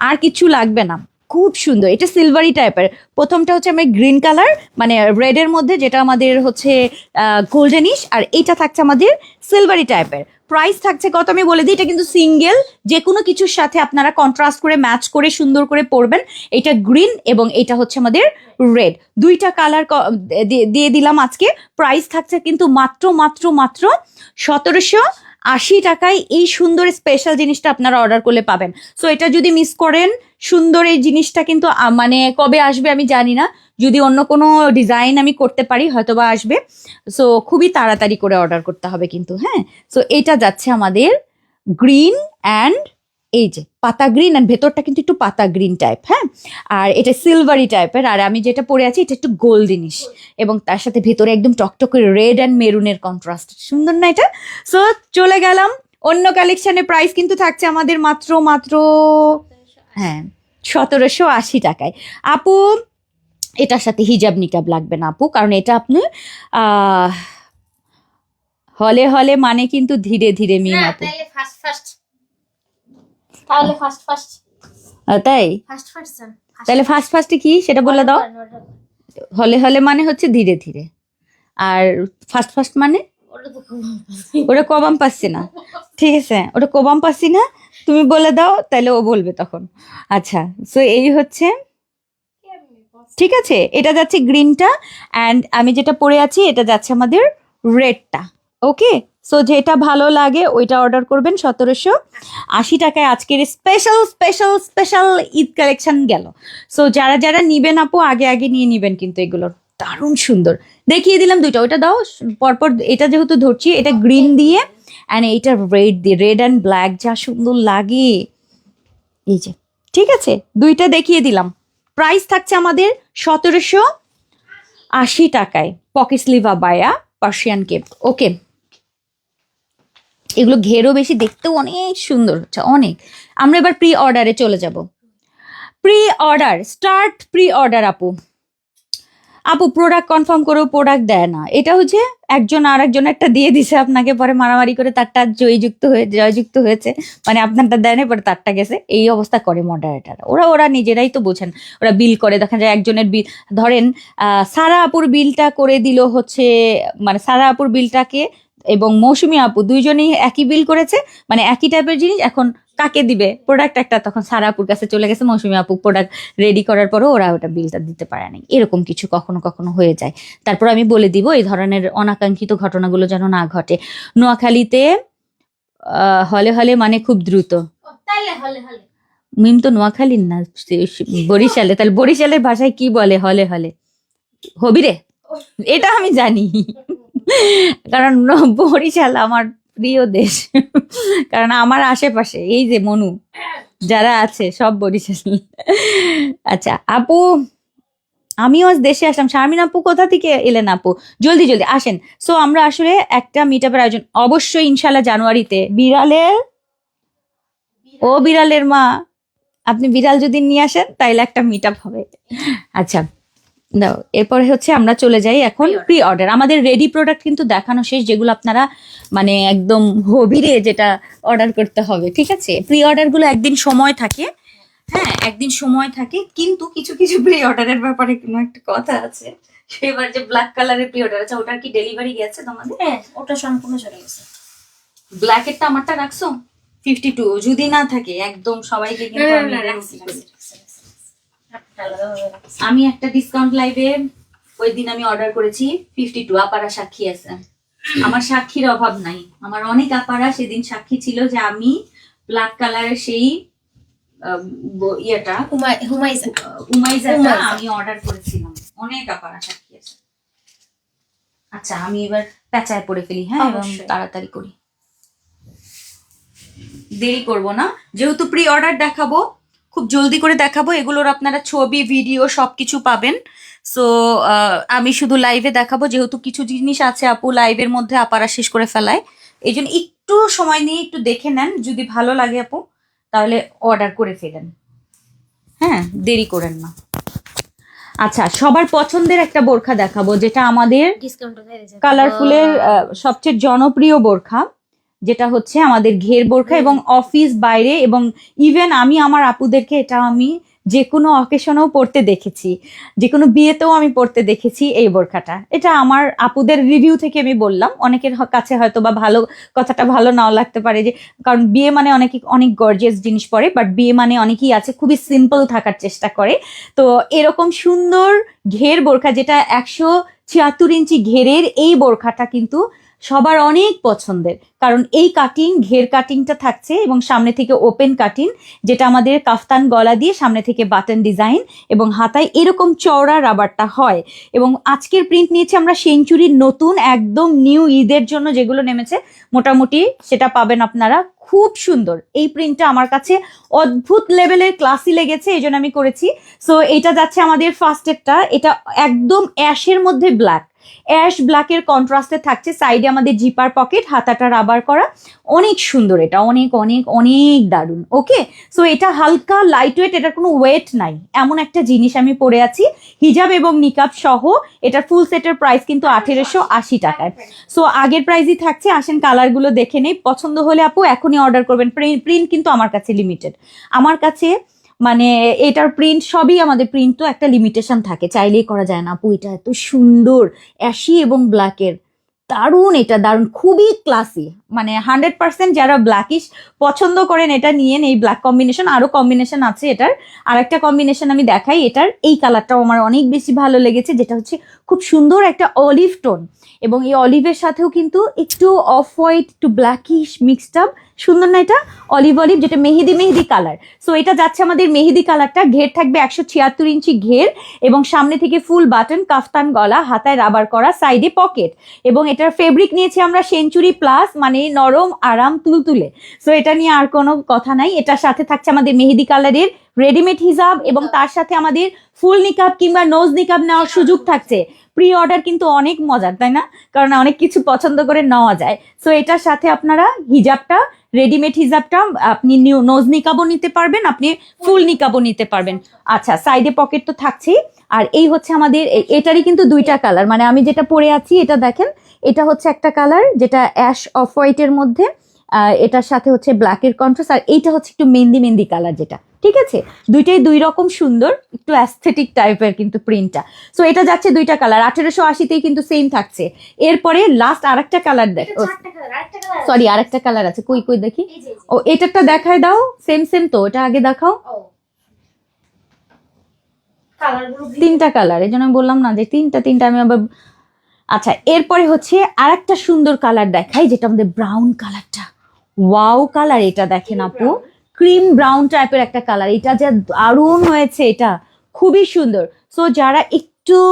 Speaker 1: আর কিছু লাগবে না, খুব সুন্দর। এটা সিলভারি টাইপের। প্রথমটা হচ্ছে আমার গ্রিন কালার, মানে রেডের মধ্যে, যেটা আমাদের হচ্ছে গোল্ডেনিশ, আর এইটা থাকছে আমাদের সিলভারি টাইপের। প্রাইস থাকছে কত আমি বলে দিই। এটা কিন্তু সিঙ্গেল, যে কোনো কিছুর সাথে আপনারা কন্ট্রাস্ট করে ম্যাচ করে সুন্দর করে পরবেন। এটা গ্রিন এবং এটা হচ্ছে আমাদের রেড, দুইটা কালার দিয়ে দিলাম আজকে। প্রাইস থাকছে কিন্তু মাত্র মাত্র মাত্র 1780 টাকায় এই সুন্দর স্পেশাল জিনিসটা আপনারা অর্ডার করলে পাবেন। সো এটা যদি মিস করেন, সুন্দর এই জিনিসটা কিন্তু মানে কবে আসবে আমি জানি না। যদি অন্য কোনো ডিজাইন আমি করতে পারি হয়তো বা আসবে। সো খুবই তাড়াতাড়ি করে অর্ডার করতে হবে কিন্তু, হ্যাঁ। সো এটা যাচ্ছে আমাদের গ্রিন অ্যান্ড এই যে পাতা গ্রিন, অ্যান্ড ভেতরটা কিন্তু একটু পাতা গ্রিন টাইপ, হ্যাঁ। আর এটা সিলভারি টাইপের, আর আমি যেটা পরে আছি এটা একটু গোল্ডেনিশ, এবং তার সাথে ভেতরে একদম টকটকে রেড অ্যান্ড মেরুনের কন্ট্রাস্ট। সুন্দর না এটা? সো চলে গেলাম অন্য কালেকশনের। প্রাইস কিন্তু থাকছে আমাদের মাত্র মাত্র, হ্যাঁ, 1780 টাকায়। আপু এটার সাথে হিজাব নিকাব লাগবে না আপু, কারণ এটা আপনি হলে হলে মানে কিন্তু ধীরে ধীরে মিম আপু।
Speaker 2: তাহলে ফার্স্ট
Speaker 1: তাই
Speaker 2: স্যার,
Speaker 1: তাহলে ফার্স্টে কি সেটা বলে দাও। হলে হলে মানে হচ্ছে ধীরে ধীরে, আর ফার্স্ট মানে ওটা কবাম পাচ্ছি না। ঠিক আছে, ওটা কবাম পাচ্ছি না, তুমি বলে দাও তাহলে ও বলবে তখন। আচ্ছা, সো এই হচ্ছে, ঠিক আছে। এটা যাচ্ছে গ্রিনটা, অ্যান্ড আমি যেটা পরে আছি এটা যাচ্ছে আমাদের রেডটা। ওকে, সো যেটা ভালো লাগে ওইটা অর্ডার করবেন। 1780 টাকায় আজকের special special special Eid collection গেল। সো যারা যারা নিবেন আপু আগে আগে নিয়ে নিবেন, কিন্তু এগুলোর দারুণ সুন্দর। দেখিয়ে দিলাম দুইটা, ওইটা দাও পরপর। এটা যেহেতু ধরছি, এটা গ্রিন দিয়ে অ্যান্ড এইটা রেড দিয়ে, রেড অ্যান্ড ব্ল্যাক, যা সুন্দর লাগে এই যে। ঠিক আছে, দুইটা দেখিয়ে দিলাম। প্রাইস থাকছে আমাদের 1780 টাকায় পকেট স্লিভ আবায়া পার্সিয়ান কেপ। ওকে, এগুলো ঘেরও বেশি, দেখতেও অনেক সুন্দর হচ্ছে, অনেক। আমরা এবার প্রি অর্ডারে চলে যাব। Pre order start, pre order. আপু প্রোডাক্ট কনফার্ম করেও প্রোডাক্ট দেয় না, এটা হচ্ছে একজন আর একজন একটা দিয়ে দিছে আপনাকে, পরে মারামারি করে তারটা জয়যুক্ত হয়েছে, মানে আপনারটা দেয় না, পরে তারটা গেছে। এই অবস্থা করে মডারেটার। ওরা নিজেরাই তো বোঝেন, ওরা বিল করে, দেখা যায় একজনের বিল, ধরেন সারা আপুর বিলটা করে দিল হচ্ছে, মানে সারা আপুর বিলটাকে এবং মৌসুমী আপু দুইজনেই একই বিল করেছে, মানে একই টাইপের জিনিস। এখন কাকে দিবে প্রোডাক্ট একটা, তখন সারা আপুর কাছে চলে গেছে, মৌসুমী আপু প্রোডাক্ট রেডি করার পরও ওরা ওটা বিলটা দিতে পারে নাই। এরকম কিছু কখনো কখনো হয়ে যায়। তারপর আমি বলে দিব এই ধরনের অনাকাঙ্ক্ষিত ঘটনাগুলো যেন না ঘটে। নোয়াখালীতে হলে হলে মানে খুব দ্রুত। মিম তো নোয়াখালীর না, বরিশালে। তাহলে বরিশালের ভাষায় কি বলে হলে হলে? হবি রে, এটা আমি জানি, কারণ বরিশাল আমার প্রিয় দেশ, কারণ আমার আশেপাশে এই যে মনু, যারা আছে সব বরিশাল। আচ্ছা আপু, আমিও আজ দেশে আসলাম। শারমিন আপু কোথা থেকে এলেন আপু? জলদি জলদি আসেন। সো আমরা আসলে একটা মিট আপের আয়োজন অবশ্যই ইনশাল্লাহ জানুয়ারিতে। বিড়ালের, ও বিড়ালের মা, আপনি বিড়াল যদি নিয়ে আসেন তাইলে একটা মিট আপ হবে। আচ্ছা দাও, এরপরে হচ্ছে আমরা চলে যাই এখন প্রি অর্ডার। আমাদের রেডি প্রোডাক্ট কিন্তু দেখানো শেষ, যেগুলো আপনারা মানে একদম গভীরে যেটা অর্ডার করতে হবে, ঠিক আছে? প্রি অর্ডার গুলো একদিন সময় থাকে, হ্যাঁ একদিন সময় থাকে, কিন্তু কিছু কিছু প্রি অর্ডারের ব্যাপারে কোনো একটা কথা আছে। এবার যে ব্ল্যাক কালারের প্রি অর্ডার আছে, ওটার কি ডেলিভারি গেছে তোমাদের?
Speaker 2: হ্যাঁ, ওটা সম্পূর্ণ চলে গেছে।
Speaker 1: ব্ল্যাকেরটা আমারটা রাখছো 52, যদি না থাকে একদম সবাইকে কিন্তু আমি
Speaker 2: রাখছি,
Speaker 1: guarantee করি।
Speaker 2: রাখছি। আলাদাভাবে রাখছি।
Speaker 1: আমি একটা ডিসকাউন্ট লাইভে ওই দিন আমি অর্ডার করেছি 52, আপারা সাক্ষী আছে। আমার সাক্ষীর অভাব নাই, আমার অনেক আপারা সেদিন সাক্ষী ছিল যে আমি ব্ল্যাক কালারের সেই ইয়েটা
Speaker 2: হুমায়ুজা।
Speaker 1: উমাইজাটা আমি অর্ডার করেছিলাম। অনেক আপারা সাক্ষী আছে। আচ্ছা আমি এবার পেঁচায় পড়ে ফেলি, হ্যাঁ এবং
Speaker 2: অবশ্যই।
Speaker 1: তাড়াতাড়ি করি, দেরি করব না, যেহেতু প্রি অর্ডার দেখাবো, খুব জলদি করে দেখাবো। এগুলোর আপনারা ছবি ভিডিও সবকিছু পাবেন। সো আমি শুধু লাইভে দেখাবো, যেহেতু কিছু জিনিস আছে আপু লাইভের মধ্যে আপারা শেষ করে ফেলায়, এই জন্য একটু সময় নিয়ে একটু দেখে নেন, যদি ভালো লাগে আপু তাহলে অর্ডার করে ফেলেন, হ্যাঁ দেরি করেন না। আচ্ছা সবার পছন্দের একটা বোরখা দেখাবো, যেটা আমাদের
Speaker 2: ডিসকাউন্ট হয়ে গেছে।
Speaker 1: কালারফুলের সবচেয়ে জনপ্রিয় বোরখা, যেটা হচ্ছে আমাদের ঘের বোরখা, এবং অফিস বাইরে এবং ইভেন আমি আমার আপুদেরকে এটা আমি যে কোনো অকেশনেও পড়তে দেখেছি, যে কোনো বিয়েতেও আমি পড়তে দেখেছি এই বোরখাটা। এটা আমার আপুদের রিভিউ থেকে আমি বললাম, অনেকের কাছে হয়তো বা ভালো কথাটা ভালো নাও লাগতে পারে, যে কারণ বিয়ে মানে অনেকে অনেক গর্জিয়াস জিনিস পরে, বাট বিয়ে মানে অনেকেই আছে খুবই সিম্পল থাকার চেষ্টা করে। তো এরকম সুন্দর ঘের বোরখা, যেটা 176 ইঞ্চি ঘেরের এই বোরখাটা কিন্তু সবার অনেক পছন্দের, কারণ এই কাটিং ঘের কাটিংটা থাকছে এবং সামনে থেকে ওপেন কাটিং, যেটা আমাদের কাফতান গলা দিয়ে সামনে থেকে বাটন ডিজাইন, এবং হাতায় এরকম চওড়া রাবারটা হয়। এবং আজকের প্রিন্ট নিয়েছি আমরা সেঞ্চুরির নতুন একদম নিউ ঈদের জন্য যেগুলো নেমেছে, মোটামুটি সেটা পাবেন আপনারা। খুব সুন্দর এই প্রিন্টটা, আমার কাছে অদ্ভুত লেভেলের ক্লাসি লেগেছে, এই জন্য আমি করেছি। সো এটা যাচ্ছে আমাদের ফার্স্টেরটা, এটা একদম অ্যাশের মধ্যে ব্ল্যাক, অ্যাশ ব্ল্যাকের কন্ট্রাস্টে থাকছে, সাইডে আমাদের জিপার পকেট, হাতাটা রাবার করা, অনেক সুন্দর, এটা অনেক অনেক অনেক দারুণ। ওকে, সো এটা হালকা লাইট ওয়েট, এটার কোনো ওয়েট নাই, এমন একটা জিনিস আমি পরে আছি হিজাব এবং নিকাব সহ। এটার ফুল সেটের প্রাইস কিন্তু 1880 টাকায়। সো আগের প্রাইসই থাকছে, আসেন কালারগুলো দেখে নেই, পছন্দ হলে আপু এখনই অর্ডার করবেন। প্রিন্ট কিন্তু আমার কাছে লিমিটেড, আমার কাছে মানে এটার প্রিন্ট সবই আমাদের প্রিন্ট তো একটা লিমিটেশন থাকে, চাইলেই করা যায় না আপু। এটা এত সুন্দর অ্যাশি এবং ব্ল্যাকের, দারুণ, এটা দারুণ, খুবই ক্লাসি, মানে 100% যারা ব্ল্যাকিশ পছন্দ করেন এটা নিয়েন, এই ব্ল্যাক কম্বিনেশন। আরো কম্বিনেশন আছে এটার, আর একটা কম্বিনেশন আমি দেখাই, এটার এই কালারটাও আমার অনেক বেশি ভালো লেগেছে, যেটা হচ্ছে খুব সুন্দর একটা অলিভ টোন, এবং এই অলিভের সাথেও কিন্তু একটু অফ হোয়াইট একটু ব্ল্যাকিশ মিক্সড আপ, সুন্দর না এটা? অলিভ অলিভ, যেটা মেহেদি মেহেদি কালার। সো এটা যাচ্ছে আমাদের মেহেদি কালারটা, ঘের থাকবে 176 ইঞ্চি ঘের, এবং সামনে থেকে ফুল বাটন, কাফতান গলা, হাতায় রাবার করা, সাইডে পকেট, এবং এটার ফেব্রিক নিয়েছি আমরা সেঞ্চুরি প্লাস, মানে নরম আরাম তুলতুলে। সো এটা নিয়ে আর কোনো কথা নাই। এটার সাথে থাকছে আমাদের মেহেদি কালারের রেডিমেড হিজাব, এবং তার সাথে আমাদের ফুল নিকাব কিংবা নোজ নিকাব নেওয়ার সুযোগ থাকছে। প্রি অর্ডার কিন্তু অনেক মজার, তাই না? কারণ অনেক কিছু পছন্দ করে নেওয়া যায়। সো এটার সাথে আপনারা হিজাবটা, রেডিমেড হিজাবটা, আপনি নোজ নিকাবও নিতে পারবেন, আপনি ফুল নিকাবও নিতে পারবেন। আচ্ছা সাইডে পকেট তো থাকছেই। আর এই হচ্ছে আমাদের, এটারই কিন্তু দুইটা কালার, মানে আমি যেটা পরে আছি এটা দেখেন, এটা হচ্ছে একটা কালার যেটা অ্যাশ অফ হোয়াইটের মধ্যে, এটার সাথে হচ্ছে ব্ল্যাকের কন্ট্রাস্ট, আর এইটা হচ্ছে একটু মেহেন্দি মেহেন্দি কালার, যেটা ঠিক আছে, দুইটাই দুই রকম সুন্দর, একটু অ্যাস্থেটিক টাইপের কিন্তু প্রিন্টটা। সো এটা যাচ্ছে দুইটা কালার, 1880তেই কিন্তু সেম থাকছে। এরপরে লাস্ট আরেকটা কালার দেখ, সরি আরেকটা কালার আছে, কই কই দেখি, ও এটারটা দেখায় দাও, সেম সেম তো, এটা আগে দেখাও। তিনটা কালার, এই জন্য আমি বললাম না যে তিনটা আমি আবার। আচ্ছা এরপরে হচ্ছে আরেকটা সুন্দর কালার দেখাই, যেটা আমাদের ব্রাউন কালারটা, ওয়াও কালার, এটা দেখেন আপু, ক্রিম ব্রাউন টাইপের একটা কালার, এটা যে দারুণ হয়েছে, এটা খুবই সুন্দর। সো যারা একটু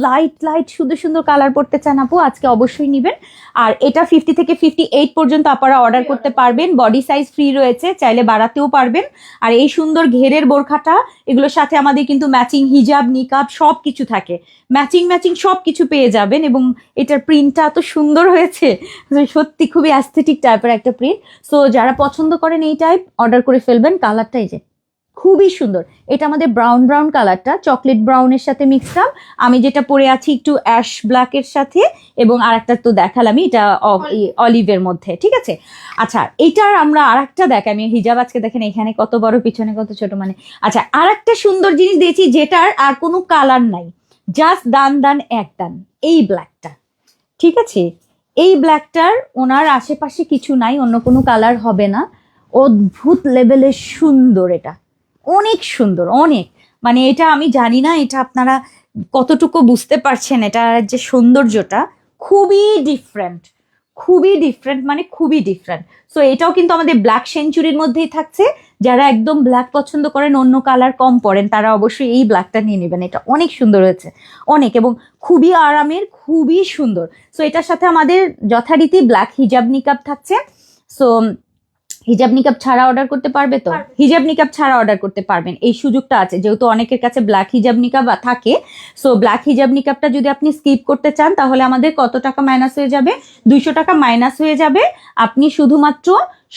Speaker 1: লাইট লাইট সুন্দর সুন্দর কালার পড়তে চান আপু, আজকে অবশ্যই নিবেন। আর এটা 50 থেকে 58 পর্যন্ত আপনারা অর্ডার করতে পারবেন, বডি সাইজ ফ্রি রয়েছে, চাইলে বাড়াতেও পারবেন। আর এই সুন্দর ঘেরের বোরখাটা, এগুলোর সাথে আমাদের কিন্তু ম্যাচিং হিজাব নিকাব সব কিছু থাকে, ম্যাচিং ম্যাচিং সব কিছু পেয়ে যাবেন। এবং এটার প্রিন্টটা এত সুন্দর হয়েছে, সত্যি খুবই অ্যাস্থেটিক টাইপের একটা প্রিন্ট। সো যারা পছন্দ করেন এই টাইপ অর্ডার করে ফেলবেন। কালারটা এই যে খুবই সুন্দর, এটা আমাদের ব্রাউন ব্রাউন কালারটা, চকলেট ব্রাউনের সাথে মিক্সড আপ। আমি যেটা পরে আছি একটু অ্যাশ ব্ল্যাকের সাথে, এবং আরেকটা তো দেখালামই, এটা অলিভের মধ্যে, ঠিক আছে। আচ্ছা, এইটার আমরা আরেকটা দেখাই, আমি হিজাব আজকে দেখেন এখানে কত বড় পিছনে কত ছোট, মানে আচ্ছা আরেকটা সুন্দর জিনিস দিয়েছি যেটার আর কোনো কালার নাই, জাস্ট দান দান এক দান, এই ব্ল্যাকটা, ঠিক আছে। এই ব্ল্যাকটার ওনার আশেপাশে কিছু নাই, অন্য কোনো কালার হবে না, অদ্ভুত লেভেলের সুন্দর, এটা অনেক সুন্দর, অনেক, মানে এটা আমি জানি না এটা আপনারা কতটুকু বুঝতে পারছেন, এটার যে সৌন্দর্যটা খুবই ডিফারেন্ট, খুবই ডিফারেন্ট, মানে খুবই ডিফারেন্ট। সো এটাও কিন্তু আমাদের ব্ল্যাক সেঞ্চুরির মধ্যেই থাকছে। যারা একদম ব্ল্যাক পছন্দ করেন, অন্য কালার কম পরেন, তারা অবশ্যই এই ব্ল্যাকটা নিয়ে নেবেন, এটা অনেক সুন্দর হয়েছে, অনেক, এবং খুবই আরামের, খুবই সুন্দর। সো এটার সাথে আমাদের যথারীতি ব্ল্যাক হিজাব নিকাব থাকছে। সো হিজাব নিকাব ছাড়া অর্ডার করতে পারবে তো, হিজাব নিকাব ছাড়া অর্ডার করতে পারবেন, এই সুযোগটা আছে, যেহেতু অনেকের কাছে ব্ল্যাক হিজাব নিকাব থাকে। সো ব্ল্যাক হিজাব নিকাবটা যদি আপনি স্কিপ করতে চান, তাহলে আমাদের কত টাকা মাইনাস হয়ে যাবে, 200 টাকা মাইনাস হয়ে যাবে। আপনি শুধুমাত্র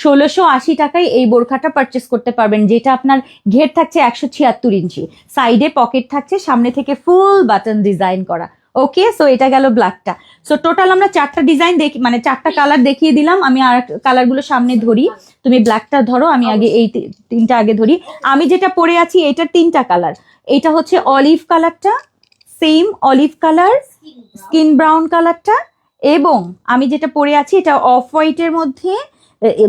Speaker 1: 1680 টাকায় এই বোরখাটা পারচেস করতে পারবেন, যেটা আপনার ঘের থাকছে 176 ইঞ্চি, সাইডে পকেট থাকছে, সামনে থেকে ফুল বাটন ডিজাইন করা। ওকে, সো এটা গেল ব্ল্যাকটা। সো টোটাল আমরা 4টা ডিজাইন দেখি, মানে 4টা কালার দেখিয়ে দিলাম। আমি আর কালারগুলো সামনে ধরি, তুমি ব্ল্যাকটা ধরো, আমি আগে এই 3টা আগে ধরি। আমি যেটা পরে আছি এটার 3টা কালার, এটা হচ্ছে অলিভ কালারটা, same olive colour, skin brown কালারটা, এবং আমি যেটা পরে আছি এটা অফ হোয়াইটের মধ্যে,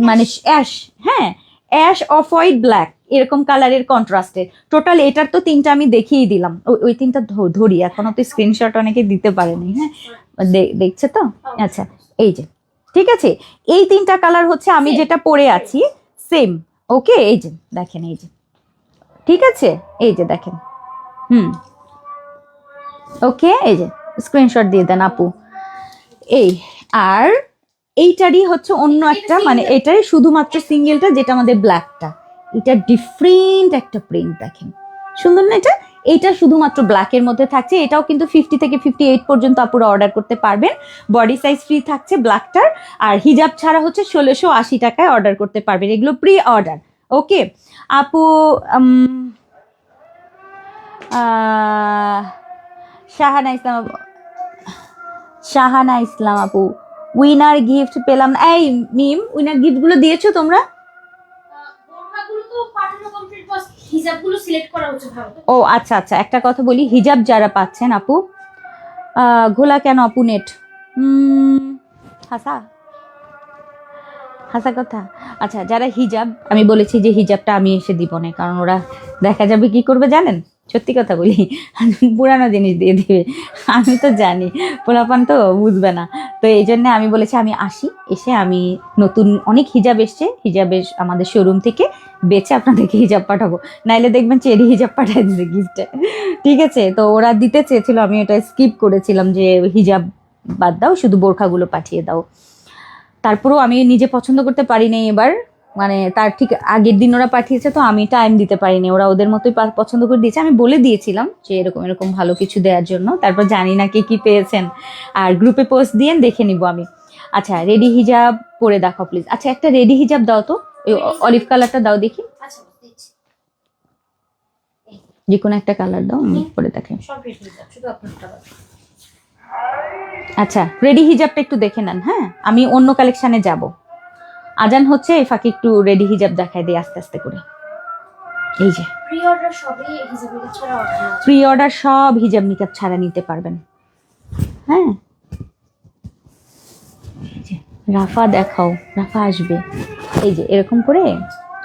Speaker 1: মানে অ্যাশ, হ্যাঁ অ্যাশ অফ হোয়াইট ব্ল্যাক, এরকম কালারের কন্ট্রাস্টের। টোটাল এটার তো 3টা আমি দেখিয়ে দিলাম, ওই 3টা ধরি, এখনো তো স্ক্রিনশট অনেকে দিতে পারেনি, হ্যাঁ দেখছে তো, আচ্ছা এই যে, ঠিক আছে, এই 3টা কালার হচ্ছে আমি যেটা পরে আছি, সেম। ওকে, এই যে দেখেন, এই যে, ঠিক আছে, এই যে দেখেন, ওকে, এই যে স্ক্রিনশট দিয়ে দেন আপু। এই আর এইটারই হচ্ছে অন্য একটা, মানে এটারই শুধুমাত্র সিঙ্গেলটা, যেটা আমাদের ব্ল্যাকটা, এটা ডিফারেন্ট একটা প্রিন্ট, দেখেন সুন্দর না এটা। এটা শুধুমাত্র ব্ল্যাকের মধ্যে থাকছে, এটাও কিন্তু 50 থেকে 58 পর্যন্ত আপুরা অর্ডার করতে পারবেন, বডি সাইজ ফ্রি থাকছে ব্ল্যাকটার। আর হিজাব ছাড়া হচ্ছে 1680 টাকায় অর্ডার করতে পারবেন, এগুলো প্রি অর্ডার। ওকে আপু, শাহানা ইসলাম আপু, উইনার গিফট পেলাম না। এই মিম, উইনার গিফট গুলো দিয়েছো তোমরা? ও আচ্ছা আচ্ছা, একটা কথা বলি, হিজাব যারা পাচ্ছেন আপু, ঘোলা কেন আপু নেট, হাসা হাসা কথা। আচ্ছা, যারা হিজাব, আমি বলেছি যে হিজাবটা আমি এসে দিব না, কারণ ওরা দেখা যাবে কি করবে জানেন, সত্যি কথা বলি, পুরানো জিনিস দিয়ে দিবে, আমি তো জানি পোলাপান তো বুঝবে না। তো এই জন্য আমি বলেছি আমি আসি, এসে আমি নতুন অনেক হিজাব এসছে, হিজাবের আমাদের শোরুম থেকে বেচে আপনাদেরকে হিজাব পাঠাবো, নাইলে দেখবেন চেরি হিজাব পাঠাই দিচ্ছে গিফটে, ঠিক আছে। তো ওরা দিতে চেয়েছিল, আমি ওটা স্কিপ করেছিলাম যে হিজাব বাদ দাও, শুধু বোরখাগুলো পাঠিয়ে দাও। তারপরেও আমি নিজে পছন্দ করতে পারিনি এবার, মানে তার ঠিক আগের দিন ওরা পাঠিয়েছে, তো আমি টাইম দিতে পারিনি, ওরা ওদের মতোই পছন্দ করে দিয়েছে। আমি বলে দিয়েছিলাম যে এরকম এরকম ভালো কিছু দেওয়ার জন্য, তারপর জানি না কে কি পেয়েছেন, আর গ্রুপে পোস্ট দিয়ে দেখে নিব আমি। আচ্ছা, রেডি হিজাব পরে দেখাও প্লিজ। আচ্ছা, একটা রেডি হিজাব দাও তো, ওই অলিভ কালারটা দাও দেখি, যে কোনো একটা কালার দাও, পরে দেখেন। আচ্ছা, রেডি হিজাবটা একটু দেখে নেন, হ্যাঁ আমি অন্য কালেকশনে যাব। আজান হচ্ছে, এই ফাঁকে একটু রেডি হিজাব দেখাই দিই আস্তে আস্তে করে। এই যে প্রি অর্ডার সব হিজাব নিকাব ছাড়া নিতে পারবেন, হ্যাঁ। রাফা দেখাও, রাফা আসবে, এই যে এরকম করে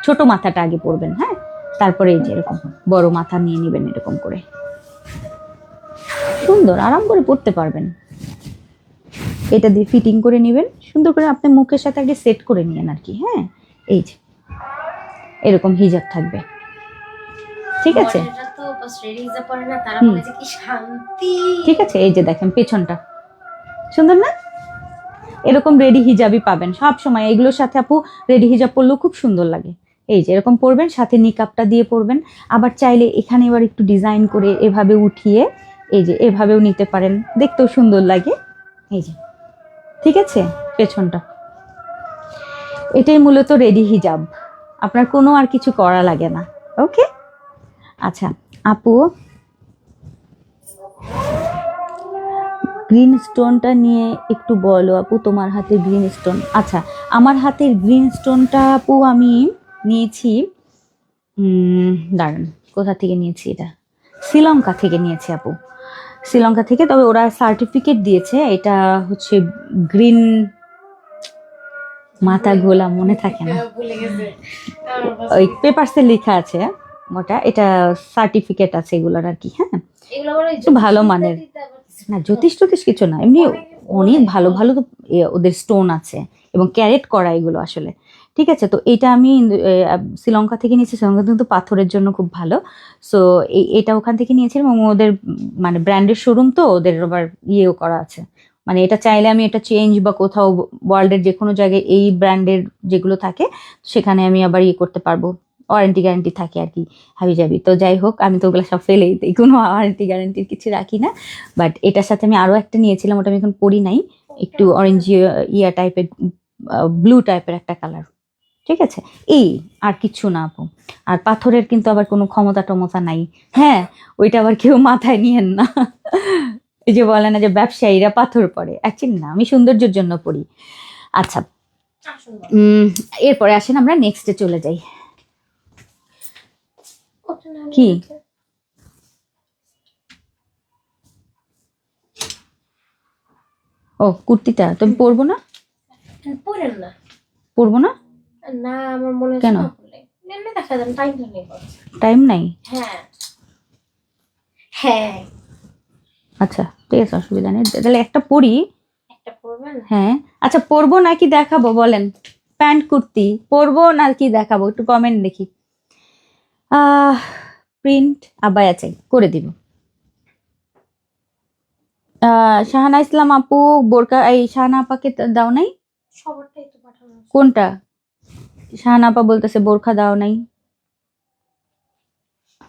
Speaker 1: ছোট মাথাটা আগে পরবেন, হ্যাঁ, তারপরে এই যে এরকম বড় মাথা নিয়ে নেবেন, এরকম করে সুন্দর আরাম করে পরতে পারবেন। এটা দিয়ে ফিটিং করে নেবেন সুন্দর করে, আপনি মুখের সাথে আগে সেট করে নিয়েন আর কি, হ্যাঁ। এই যে এরকম হিজাব থাকবে, ঠিক আছে।
Speaker 2: রেডি হিজাব পরে না, তারা
Speaker 1: হুম।
Speaker 2: বলে যে কি শান্তি।
Speaker 1: ঠিক আছে, এই যে দেখেন পেছনটা সুন্দর না? এরকম রেডি হিজাবই পাবেন সব সময়, এগুলোর সাথে আপু রেডি হিজাব পরলেও খুব সুন্দর লাগে। এই যে এরকম পরবেন, সাথে নিকাবটা দিয়ে পরবেন। আবার চাইলে এখানে এবার একটু ডিজাইন করে এভাবে উঠিয়ে এই যে এভাবেও নিতে পারেন, দেখতেও সুন্দর লাগে। এই যে ঠিক আছে, পেছনটা এটাই মূলত রেডি হিজাব, আপনার কোনো আর কিছু করা লাগে না। ওকে, আচ্ছা আপু গ্রিন স্টোনটা নিয়ে একটু বলো আপু, তোমার হাতে গ্রিন স্টোন। আচ্ছা, আমার হাতের গ্রিন স্টোনটা আপু আমি নিয়েছি, দাঁড়ান কোথা থেকে নিয়েছি, এটা শ্রীলঙ্কা থেকে নিয়েছি আপু, শ্রীলঙ্কা থেকে। তবে ওরা সার্টিফিকেট দিয়েছে, এটা হচ্ছে গ্রিন, মাথা গোলা মনে থাকে না,
Speaker 2: ভুলে গেছে
Speaker 1: ওই পেপারসে লেখা আছে ওটা, এটা সার্টিফিকেট আছে এগুলোর আর কি। হ্যাঁ,
Speaker 2: এগুলো আবার ওই
Speaker 1: একটু ভালো মানের, না জ্যোতিষ টোতিষ কিছু না, এমনি অনেক ভালো ভালো তো ওদের স্টোন আছে এবং ক্যারেট করা এগুলো আসলে। ঠিক আছে, তো এটা আমি শ্রীলঙ্কা থেকে নিয়েছি, শ্রীলঙ্কা কিন্তু পাথরের জন্য খুব ভালো। সো এটা ওখান থেকে নিয়েছিলাম এবং ওদের মানে ব্র্যান্ডের শোরুম, তো ওদের আবার ইয়েও করা আছে, মানে এটা চাইলে আমি এটা চেঞ্জ বা কোথাও ওয়ার্ল্ডের যে কোনো জায়গায় এই ব্র্যান্ডের যেগুলো থাকে সেখানে আমি আবার ইয়ে করতে পারবো, ওয়ারেন্টি গ্যারান্টি থাকে আর কি, হাবি যাবি। তো যাই হোক, আমি তো ওগুলো সব ফেলেই দিই, কোনো ওয়ারেন্টি গ্যারান্টির কিছু রাখি না। বাট এটার সাথে আমি আরও একটা নিয়েছিলাম, ওটা আমি এখন পরি নাই, একটু অরেঞ্জ ইয়া টাইপের, ব্লু টাইপের একটা কালার। ঠিক আছে, এই আর কিছু না আপু। আর পাথরের কিন্তু আবার কোনো ক্ষমতা টমতা নাই, হ্যাঁ ওইটা আবার কেউ মাথায় নিয়েন না। এই যে বলে না যে ব্যবসায়ীরা পাথর পরে, অ্যাকচুয়ালি না, আমি সৌন্দর্যের জন্য পড়ি। আচ্ছা, এরপরে আসেন আমরা নেক্সটে চলে যাই। কি? ও কুর্তিটা তুমি পরবো না?
Speaker 2: পরেন না,
Speaker 1: পরবো না
Speaker 2: না আমার মনে হচ্ছে
Speaker 1: কেন?
Speaker 2: না পরলে। এমনি দেখা যান টাইম নেই।
Speaker 1: টাইম নাই?
Speaker 2: হ্যাঁ হ্যাঁ,
Speaker 1: আচ্ছা ঠিক আছে, অসুবিধা নেই, তাহলে একটা পরি।
Speaker 2: একটা পরবেন?
Speaker 1: হ্যাঁ, আচ্ছা পরবো নাকি দেখাবো বলেন? প্যান্ট কুর্তি পরবো নাকি দেখাবো, একটু কমেন্ট দেখি। প্রিন্ট আবায়া চাই, করে দিব। শাহানা ইসলাম আপু বোরকা, এই শাহানা আপাকে দাও নাই?
Speaker 2: সবারটাই তো পাঠানো আছে।
Speaker 1: কোনটা? শাহানা আপা বলতেছে বোরখা দাও নাই।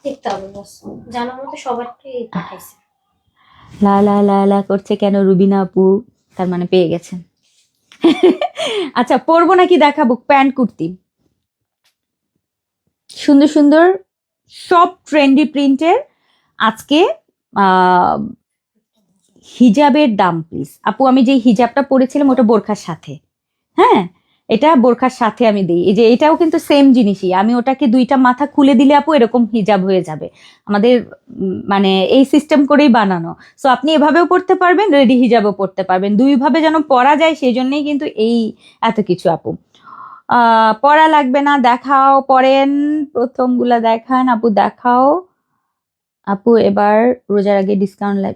Speaker 2: দেখতে হবে বাস, জানার মতো সবারটাই পাঠাইছে।
Speaker 1: লা লা লা লা করছে কেন রুবিনা আপু? তার মানে পেয়ে গেছেন। আচ্ছা পরবো নাকি দেখাবো? প্যান্ট কুর্তি সুন্দর সুন্দর, সব ট্রেন্ডি প্রিন্টের। আজকে হিজাবের দাম প্লিজ আপু, আমি যে হিজাবটা পরেছিলাম ওটা বোরখার সাথে, হ্যাঁ এটা বোরখার সাথে আমি দিই। এই যে এটাও কিন্তু সেম জিনিসই, আমি ওটাকে দুইটা মাথা খুলে দিলে আপু এরকম হিজাব হয়ে যাবে আমাদের, মানে এই সিস্টেম করেই বানানো। সো আপনি এভাবেও পড়তে পারবেন, রেডি হিজাবও পড়তে পারবেন, দুইভাবে যেন পরা যায় সেই জন্যই কিন্তু এই এত কিছু আপু। পড়া লাগবে না, দেখাও, পড়েন, প্রথমগুলা দেখান আপু, দেখাও আপু। এবার রোজার আগে ডিসকাউন্ট লাগ,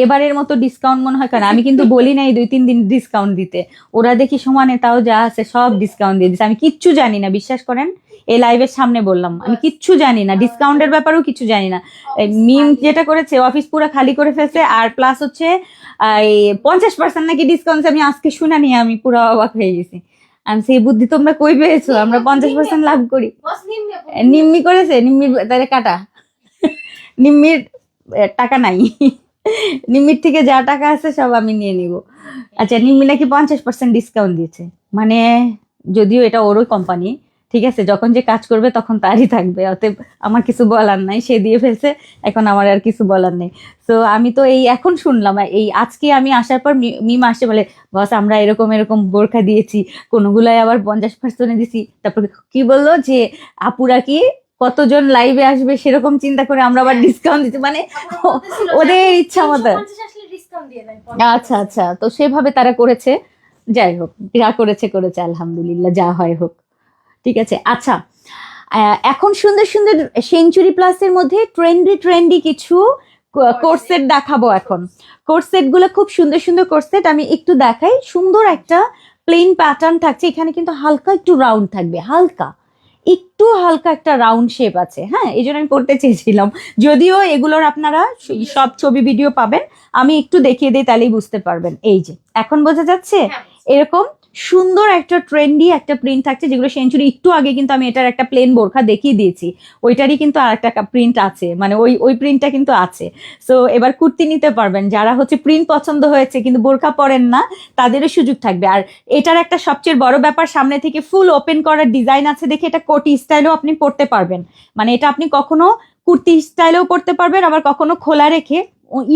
Speaker 1: এবারের মতো ডিসকাউন্ট মনে হয়, কারণ আমি কিন্তু বলি নাই 2-3 দিন ডিসকাউন্ট দিতে, ওরা দেখি সমানে তাও যা আছে সব ডিসকাউন্ট দিয়ে দিচ্ছে। আমি কিচ্ছু জানি না, বিশ্বাস করেন, এই লাইভের সামনে বললাম আমি কিচ্ছু জানি না, ডিসকাউন্টের ব্যাপারেও কিছু জানি না। মিম যেটা করেছে অফিস পুরো খালি করে ফেলছে, আর প্লাস হচ্ছে এই 50% নাকি ডিসকাউন্ট, আমি আজকে শুনা নিয়ে আমি পুরো অবাক হয়ে গেছি। আমি সেই বুদ্ধি তোমরা কই পেয়েছো, আমরা 50% লাভ করি। নিম্মি করেছে, নিম্মি তাহলে কাটা, নিম্মির টাকা নাই, নিম্মির থেকে যা টাকা আছে সব আমি নিয়ে নিব। আচ্ছা নিম্মি নাকি 50% ডিসকাউন্ট দিয়েছে, মানে যদিও এটা ওরই কোম্পানি, ঠিক আছে, যখন যে কাজ করবে তখন তারই থাকবে, অতএব আমার কিছু বলার নাই, সে দিয়ে ফেলছে, এখন আমার আর কিছু বলার নেই। তো আমি তো এই এখন শুনলাম, এই আজকে আমি আসার পর মিম আসে বলে বস আমরা এরকম এরকম বোরখা দিয়েছি, কোনগুলাই আবার 50% দিছি। তারপর কি বললো যে আপুরা কি কতজন লাইভে আসবে সেরকম চিন্তা করে আমরা আবার ডিসকাউন্ট দিচ্ছি, মানে ওদের ইচ্ছা মতো। আচ্ছা আচ্ছা, তো সেভাবে তারা করেছে, যাই হোক যা করেছে করেছে, আলহামদুলিল্লাহ, যা হয় হোক, ঠিক আছে। আচ্ছা এখন সুন্দর সুন্দর সেঞ্চুরি প্লাসের মধ্যে ট্রেন্ডি ট্রেন্ডি কিছু কোর্সেট দেখাবো। এখন কোর্সেট গুলো খুব সুন্দর সুন্দর কোর্সেট, আমি একটু দেখাই। সুন্দর একটা প্লেন প্যাটার্ন থাকছে, এখানে কিন্তু হালকা একটু রাউন্ড থাকবে, হালকা একটু হালকা একটা রাউন্ড শেপ আছে, হ্যাঁ, এই জন্য আমি পড়তে চেয়েছিলাম। যদিও এগুলোর আপনারা সব ছবি ভিডিও পাবেন, আমি একটু দেখিয়ে দিই তাহলেই বুঝতে পারবেন। এই যে এখন বোঝা যাচ্ছে,
Speaker 2: হ্যাঁ।
Speaker 1: এরকম সুন্দর একটা ট্রেন্ডি একটা প্রিন্ট থাকছে, যেগুলো সেঞ্চুরি একটু আগে কিন্তু আমি এটার একটা প্লেন বোরখা দেখিয়ে দিয়েছি, ওইটারই কিন্তু আর একটা প্রিন্ট আছে, মানে ওই ওই প্রিন্টটা কিন্তু আছে। সো এবার কুর্তি নিতে পারবেন, যারা হচ্ছে প্রিন্ট পছন্দ হয়েছে কিন্তু বোরখা পরেন না, তাদেরও সুযোগ থাকবে। আর এটার একটা সবচেয়ে বড় ব্যাপার, সামনে থেকে ফুল ওপেন করার ডিজাইন আছে দেখে এটা কোটি স্টাইলেও আপনি পরতে পারবেন। মানে এটা আপনি কখনো কুর্তি স্টাইলেও পরতে পারবেন, আবার কখনো খোলা রেখে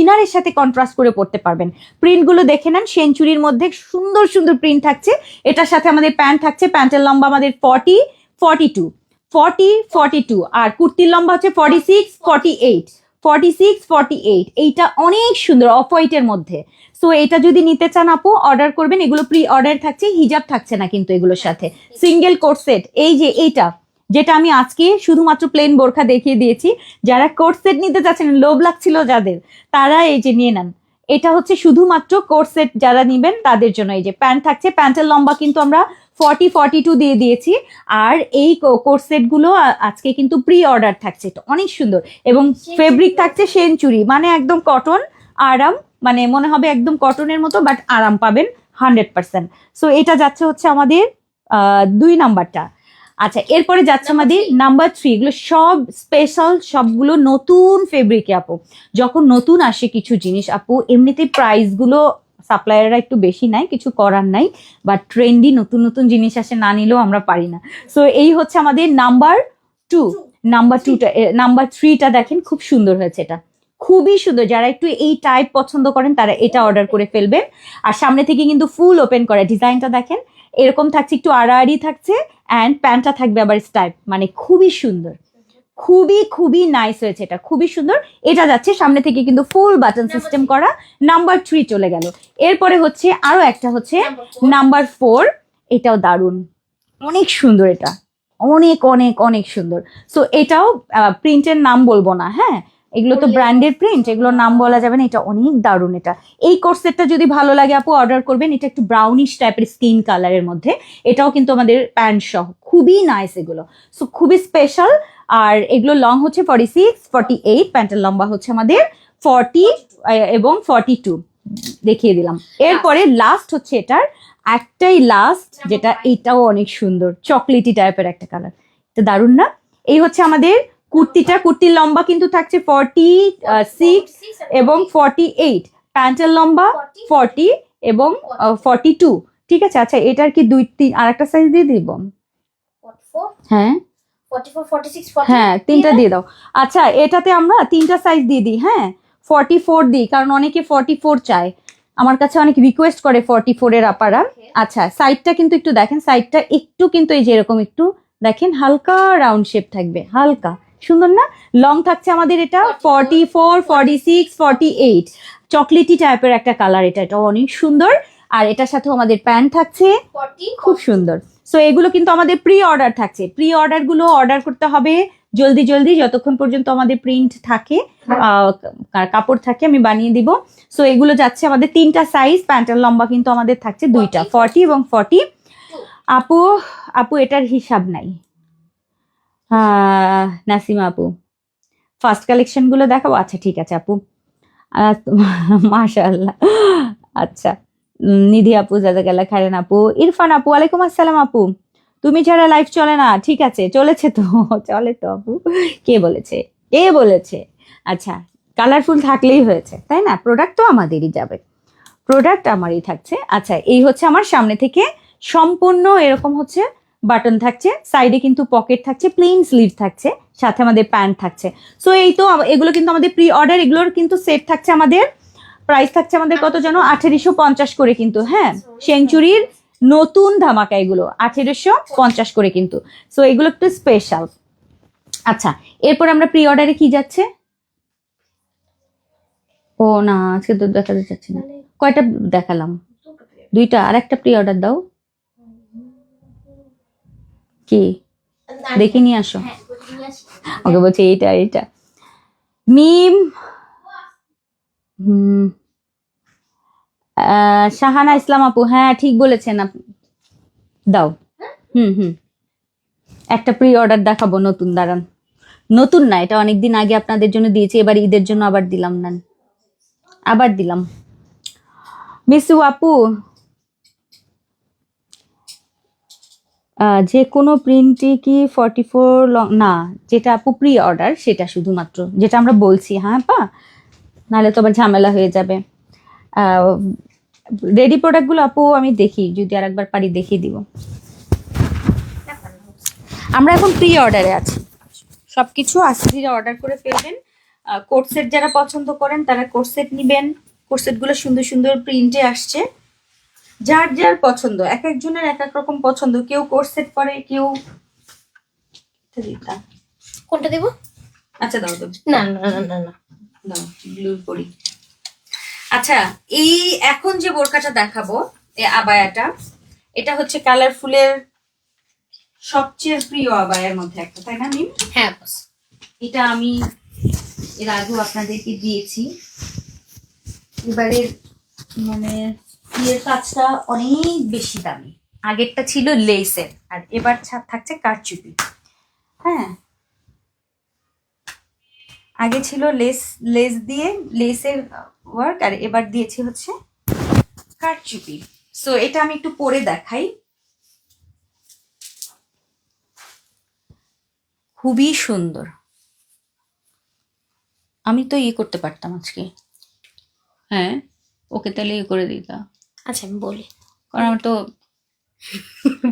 Speaker 1: ইনারের সাথে কন্ট্রাস্ট করে পরতে পারবেন। প্রিন্টগুলো দেখে নেন, সেঞ্চুরির মধ্যে সুন্দর সুন্দর প্রিন্ট থাকছে। এটার সাথে আমাদের প্যান্ট থাকছে, প্যান্টের লম্বা আমাদের 40, 42, 40, 42, আর কুর্তির লম্বা হচ্ছে 46, 48, 46, 48। এইটা অনেক সুন্দর অফ হোয়াইটের মধ্যে। সো এটা যদি নিতে চান আপু অর্ডার করবেন, এগুলো প্রি অর্ডার থাকছে, হিজাব থাকছে না কিন্তু এগুলোর সাথে। সিঙ্গেল কোট সেট, এই যে এইটা যেটা আমি আজকে শুধুমাত্র প্লেন বোরখা দেখিয়ে দিয়েছি, যারা কোট সেট নিতে চাচ্ছেন, লোভ লাগছিল যাদের, তারা এই যে নিয়ে নেন। এটা হচ্ছে শুধুমাত্র কোট সেট যারা নিবেন তাদের জন্য। এই যে প্যান্ট থাকছে, প্যান্টের লম্বা কিন্তু আমরা 40, 42 দিয়ে দিয়েছি। আর এই কোট সেট গুলো আজকে কিন্তু প্রি অর্ডার থাকছে, এটা অনেক সুন্দর। এবং ফেব্রিক থাকছে সেঞ্চুরি, মানে একদম কটন, আরাম, মানে মনে হবে একদম কটনের মতো, বাট আরাম পাবেন 100%। সো এটা যাচ্ছে হচ্ছে আমাদের 2 নাম্বারটা। আচ্ছা, এরপরে যাচ্ছে আমাদের নাম্বার 3। এগুলো সব স্পেশাল, সবগুলো নতুন ফেব্রিকে আপু। যখন নতুন আসে কিছু জিনিস আপু, এমনিতে প্রাইস গুলো সাপ্লায়াররা একটু বেশি নাই, কিছু করার নাই, বাট ট্রেন্ডি নতুন নতুন জিনিস আসে, না নিলেও আমরা পারি না। সো এই হচ্ছে আমাদের নাম্বার 2। নাম্বার 2টা, নাম্বার 3টা দেখেন খুব সুন্দর হয়েছে, এটা খুবই সুন্দর। যারা একটু এই টাইপ পছন্দ করেন তারা এটা অর্ডার করে ফেলবেন। আর সামনে থেকে কিন্তু ফুল ওপেন করা, ডিজাইনটা দেখেন এরকম থাকছে, একটু আড়াআড়ি থাকছে, অ্যান্ড প্যান্টটা থাকবে আবার স্টাইপ, মানে খুবই সুন্দর, খুবই খুবই নাইস হয়েছে, এটা খুবই সুন্দর। এটা যাচ্ছে সামনে থেকে কিন্তু ফুল বাটন সিস্টেম করা। নাম্বার 3 চলে গেল। এরপরে হচ্ছে আরো একটা হচ্ছে নাম্বার 4। এটাও দারুণ, অনেক সুন্দর, এটা অনেক অনেক অনেক সুন্দর। সো এটাও প্রিন্টের নাম বলবো না, হ্যাঁ, এগুলো তো ব্র্যান্ডের প্রিন্ট, এগুলোর নাম বলা যাবে না। এটা অনেক দারুণ। এটা এই কোর্সেটটা যদি ভালো লাগে আপু অর্ডার করবেন। এটা একটু ব্রাউনিশ টাইপের স্কিন কালারের মধ্যে, এটাও কিন্তু আমাদের প্যান্ট সহ খুবই নাইস এগুলো। সো খুবই স্পেশাল। আর এগুলো লং হচ্ছে 46, 48, প্যান্টের লম্বা হচ্ছে আমাদের 40 এবং 42 দেখিয়ে দিলাম। এরপরে লাস্ট হচ্ছে এটার একটাই লাস্ট, যেটা এটাও অনেক সুন্দর, চকলেটি টাইপের একটা কালার, এটা দারুণ না? এই হচ্ছে আমাদের কুর্তিটা। কুর্তির লম্বা কিন্তু থাকছে 46 এবং 48, প্যান্টের লম্বা 40 এবং 42। ঠিক আছে। আচ্ছা, এটার কি 2-3 আর একটা সাইজ দিয়ে দিব? হ্যাঁ
Speaker 2: 44, 46, 40
Speaker 1: হ্যাঁ, 3টা দিয়ে দাও। আচ্ছা, এটাতে আমরা 3টা সাইজ দিয়ে দিই, হ্যাঁ 44 দিই, কারণ অনেকে 44 চায়, আমার কাছে অনেক রিকোয়েস্ট করে 44 এর আপারা। আচ্ছা, সাইডটা কিন্তু একটু দেখেন, সাইডটা একটু কিন্তু এই যে এরকম একটু দেখেন, হালকা রাউন্ড শেপ থাকবে, হালকা সুন্দর না? লং থাকছে আমাদের এটা 44, 46, 48, চকলেটি টাইপের একটা কালার, এটা অনেক সুন্দর। আর এটার সাথে আমাদের প্যান্ট থাকছে,
Speaker 2: 40,
Speaker 1: খুব সুন্দর। সো এগুলো কিন্তু আমাদের প্রি অর্ডার থাকছে, প্রি অর্ডার গুলো অর্ডার করতে হবে জলদি জলদি, যতক্ষণ পর্যন্ত আমাদের প্রিন্ট থাকে, কাপড় থাকে, আমি বানিয়ে দিব। সো এগুলো যাচ্ছে আমাদের 3টা সাইজ, প্যান্টের লম্বা কিন্তু আমাদের থাকছে 2টা, 40 এবং 40। আপু আপু এটার হিসাব নাই। নাসিমা আপু, ফার্স্ট কালেকশন গুলো দেখাবো? আচ্ছা ঠিক আছে আপু, মাশাআল্লাহ। আচ্ছা, নিধি আপু, জাজাকাল্লাহ খাইরান আপু, ইরফান আপু, ওয়ালাইকুম আসসালাম আপু। তুমি ছাড়া লাইফ চলে না? ঠিক আছে, চলেছে তো, চলে তো আপু, কে বলেছে, কে বলেছে? আচ্ছা, কালারফুল থাকলেই হয়েছে, তাই না? প্রোডাক্ট তো আমাদেরই যাবে, প্রোডাক্ট আমারই থাকছে। আচ্ছা, এই হচ্ছে আমার সামনে থেকে সম্পূর্ণ এরকম হচ্ছে বাটন থাকছে, সাইডে কিন্তু পকেট থাকছে, প্লেন স্লিভ থাকছে, সাথে আমাদের প্যান্ট থাকছে। সো এই তো, এগুলো কিন্তু আমাদের প্রি অর্ডার, এগুলোর কিন্তু সেট থাকছে আমাদের, প্রাইস থাকছে আমাদের কত যেন 1850 করে কিন্তু, হ্যাঁ, সেঞ্চুরির নতুন ধামাকা এগুলো 1850 করে কিন্তু। সো এগুলো একটু স্পেশাল। আচ্ছা, এরপর আমরা প্রি অর্ডারে কি যাচ্ছে? ও না, আজকে তো দেখাতে যাচ্ছে না। কয়টা দেখালাম? 2টা, আর একটা প্রি অর্ডার দাও। কি দেখে নিয়ে আসো। ওকে বলছে এইটা এইটা মিম। শাহানা ইসলাম আপু, হ্যাঁ ঠিক বলেছেন আপনি, দাও। হুম হুম, একটা প্রি অর্ডার দেখাবো নতুন, দাঁড়ান। নতুন না, এটা অনেকদিন আগে আপনাদের জন্য দিয়েছি, এবার ঈদের জন্য আবার দিলাম। না, আবার দিলাম। মিসু আপু, যে কোনো প্রিন্টই কি 44 লং? না, যেটা আপু প্রি অর্ডার সেটা শুধুমাত্র, যেটা আমরা বলছি। হ্যাঁ পা, নাহলে তো আবার ঝামেলা হয়ে যাবে। রেডি প্রোডাক্টগুলো আপু আমি দেখি, যদি আর একবার পারি দেখিয়ে দিব। আমরা এখন প্রি অর্ডারে আছি, সবকিছু আজকে অর্ডার করে ফেলবেন। কোট সেট যারা পছন্দ করেন তারা কোট সেট নিবেন। কোট সেটগুলো সুন্দর সুন্দর প্রিন্টে আসছে, যার যার পছন্দ, এক একজনের এক এক রকম পছন্দ। কেউ কোট সেট পরে, কেউ
Speaker 2: কোনটা দেব?
Speaker 1: আচ্ছা দাও তো।
Speaker 2: না না না না না,
Speaker 1: দাও ব্লু পরি। আচ্ছা, এই এখন যে বোরকাটা দেখাবো, এই আবায়াটা, এটা হচ্ছে কালারফুলের সবচেয়ে প্রিয় আবায়ের মধ্যে একটা, তাই না মিম?
Speaker 2: হ্যাঁ বস।
Speaker 1: এটা আমি এর আগেও আপনাদেরকে দিয়েছি। এবারের মানে বিয়ের কাজটা অনেক বেশি দামি। আগেরটা ছিল লেসের, আর এবার থাকছে কারচুপি। হ্যাঁ, আগে ছিল লেস দিয়ে লেসের ওয়ার্ক, আর এবার দিয়েছি হচ্ছে কারচুপি। সো এটা আমি একটু পরে দেখাই। খুবই সুন্দর। আমি তো ইয়ে করতে পারতাম আজকে। হ্যাঁ, ওকে তাহলে ইয়ে করে দিতাম।
Speaker 2: আচ্ছা আমি বলি,
Speaker 1: কারণ আমার তো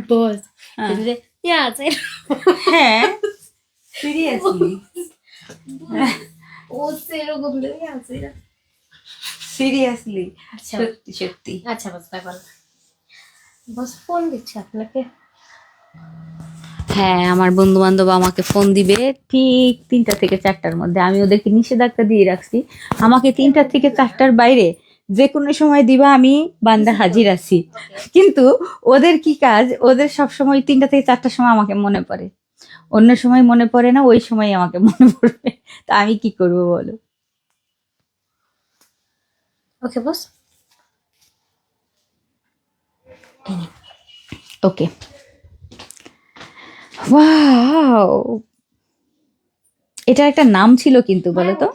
Speaker 2: বস
Speaker 1: হ্যাঁ।
Speaker 2: আছে।
Speaker 1: হ্যাঁ সিরিয়াসলি,
Speaker 2: ও সেরকম আছে।
Speaker 1: সিরিয়াসলি,
Speaker 2: আচ্ছা
Speaker 1: সত্যি সত্যি।
Speaker 2: আচ্ছা বস, ব্যাপার বস ফোন দিচ্ছে আপনাকে।
Speaker 1: হ্যাঁ, আমার বন্ধু বান্ধব আমাকে ফোন দিবে ঠিক 3টা থেকে 4টার মধ্যে। আমি ওদেরকে নিষেধাজ্ঞা দিয়ে রাখছি, আমাকে 3টা থেকে 4টার বাইরে যে কোনো সময় দিবা, আমি বান্দা হাজির আছি। কিন্তু ওদের কি কাজ, ওদের সব সময় 3টা থেকে 4টার সময় আমাকে মনে পড়ে, অন্য সময় মনে পড়ে না, ওই সময় আমাকে মনে পড়বে। তা আমি কি করব বলো?
Speaker 2: ওকে বস।
Speaker 1: ওকে, ওয়াও, এটার একটা নাম ছিল কিন্তু, বলো তো।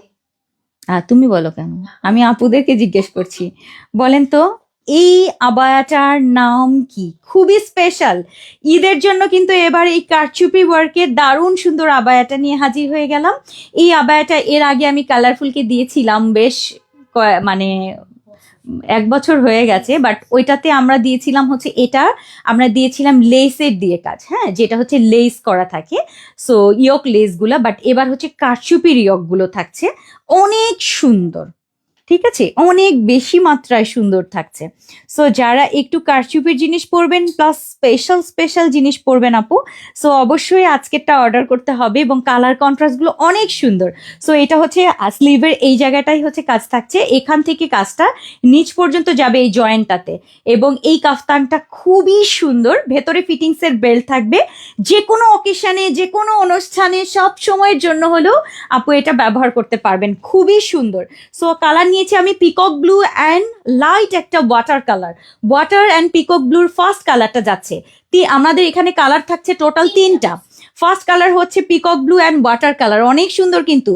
Speaker 1: তুমি বলো কেন, আমি আপুদেরকে জিজ্ঞেস করছি। বলেন তো এই আবায়াটার নাম কি? খুবই স্পেশাল ঈদের জন্য কিন্তু এবার এই কারচুপি ওয়ার্কের দারুণ সুন্দর আবায়াটা নিয়ে হাজির হয়ে গেলাম। এই আবায়াটা এর আগে আমি কালারফুলকে দিয়েছিলাম, বেশ মানে 1 বছর হয়ে গেছে, বাট ওইটাতে আমরা দিয়েছিলাম হচ্ছে, এটা আমরা দিয়েছিলাম লেসের দিয়ে কাজ। হ্যাঁ, যেটা হচ্ছে লেস করা থাকে, সো ইয়ক লেসগুলা। বাট এবার হচ্ছে কারচুপির ইয়কগুলো থাকছে, অনেক সুন্দর। ঠিক আছে, অনেক বেশি মাত্রায় সুন্দর থাকছে। সো যারা একটু কারচুপির জিনিস পরবেন প্লাস স্পেশাল স্পেশাল জিনিস পরবেন আপু, সো অবশ্যই আজকেরটা অর্ডার করতে হবে। এবং কালার কন্ট্রাস্টগুলো অনেক সুন্দর। সো এটা হচ্ছে স্লিভের এই জায়গাটাই হচ্ছে কাজ থাকছে, এখান থেকে কাজটা নিচ পর্যন্ত যাবে এই জয়েন্টটাতে। এবং এই কাফতানটা খুবই সুন্দর, ভেতরে ফিটিংসের বেল্ট থাকবে। যে কোনো অকেশনে, যে কোনো অনুষ্ঠানে, সব সময়ের জন্য হলেও আপু এটা ব্যবহার করতে পারবেন, খুবই সুন্দর। সো কালার নিয়েছি আমি পিকক ব্লু অ্যান্ড লাইট একটা water colour. Water and peacock ব্লুর ফার্স্ট কালারটা যাচ্ছে। আমাদের এখানে কালার থাকছে টোটাল 3টা। ফার্স্ট কালার হচ্ছে peacock blue and water colour, অনেক সুন্দর কিন্তু।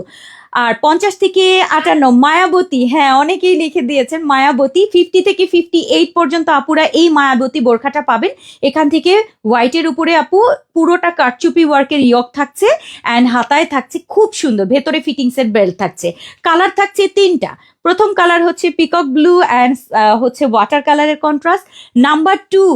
Speaker 1: আর 50 থেকে 58 মায়াবতী, হ্যাঁ অনেকেই লিখে দিয়েছেন মায়াবতী। 50 থেকে 58 পর্যন্ত আপুরা এই মায়াবতী বোরখাটা পাবেন। এখান থেকে হোয়াইটের উপরে আপু পুরোটা কারচুপি ওয়ার্কের ইয়ক থাকছে, অ্যান্ড হাতায় থাকছে খুব সুন্দর, ভেতরে ফিটিংসের বেল্ট থাকছে। কালার থাকছে 3টা। প্রথম কালার হচ্ছে পিকক ব্লু অ্যান্ড হচ্ছে ওয়াটার কালারের কন্ট্রাস্ট। নাম্বার 2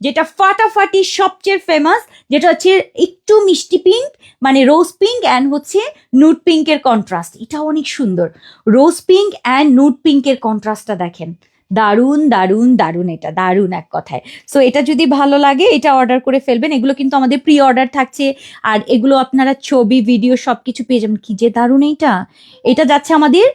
Speaker 1: যেটা ফাটাফাটি সবচেয়ে ফেমাস, যেটা হচ্ছে একটু মিষ্টি পিঙ্ক, মানে রোজ পিঙ্ক অ্যান্ড হচ্ছে নুড পিঙ্কের কন্ট্রাস্ট। এটা অনেক সুন্দর, রোজ পিঙ্ক অ্যান্ড নুড পিঙ্কের কন্ট্রাস্টটা দেখেন, দারুণ দারুণ দারুণ, এটা দারুণ এক কথায়। সো এটা যদি ভালো লাগে এটা অর্ডার করে ফেলবেন। এগুলো কিন্তু আমাদের প্রি অর্ডার থাকছে, আর এগুলো আপনারা ছবি ভিডিও সবকিছু পেয়ে যাবেন। কি যে দারুণ এইটা, এটা যাচ্ছে আমাদের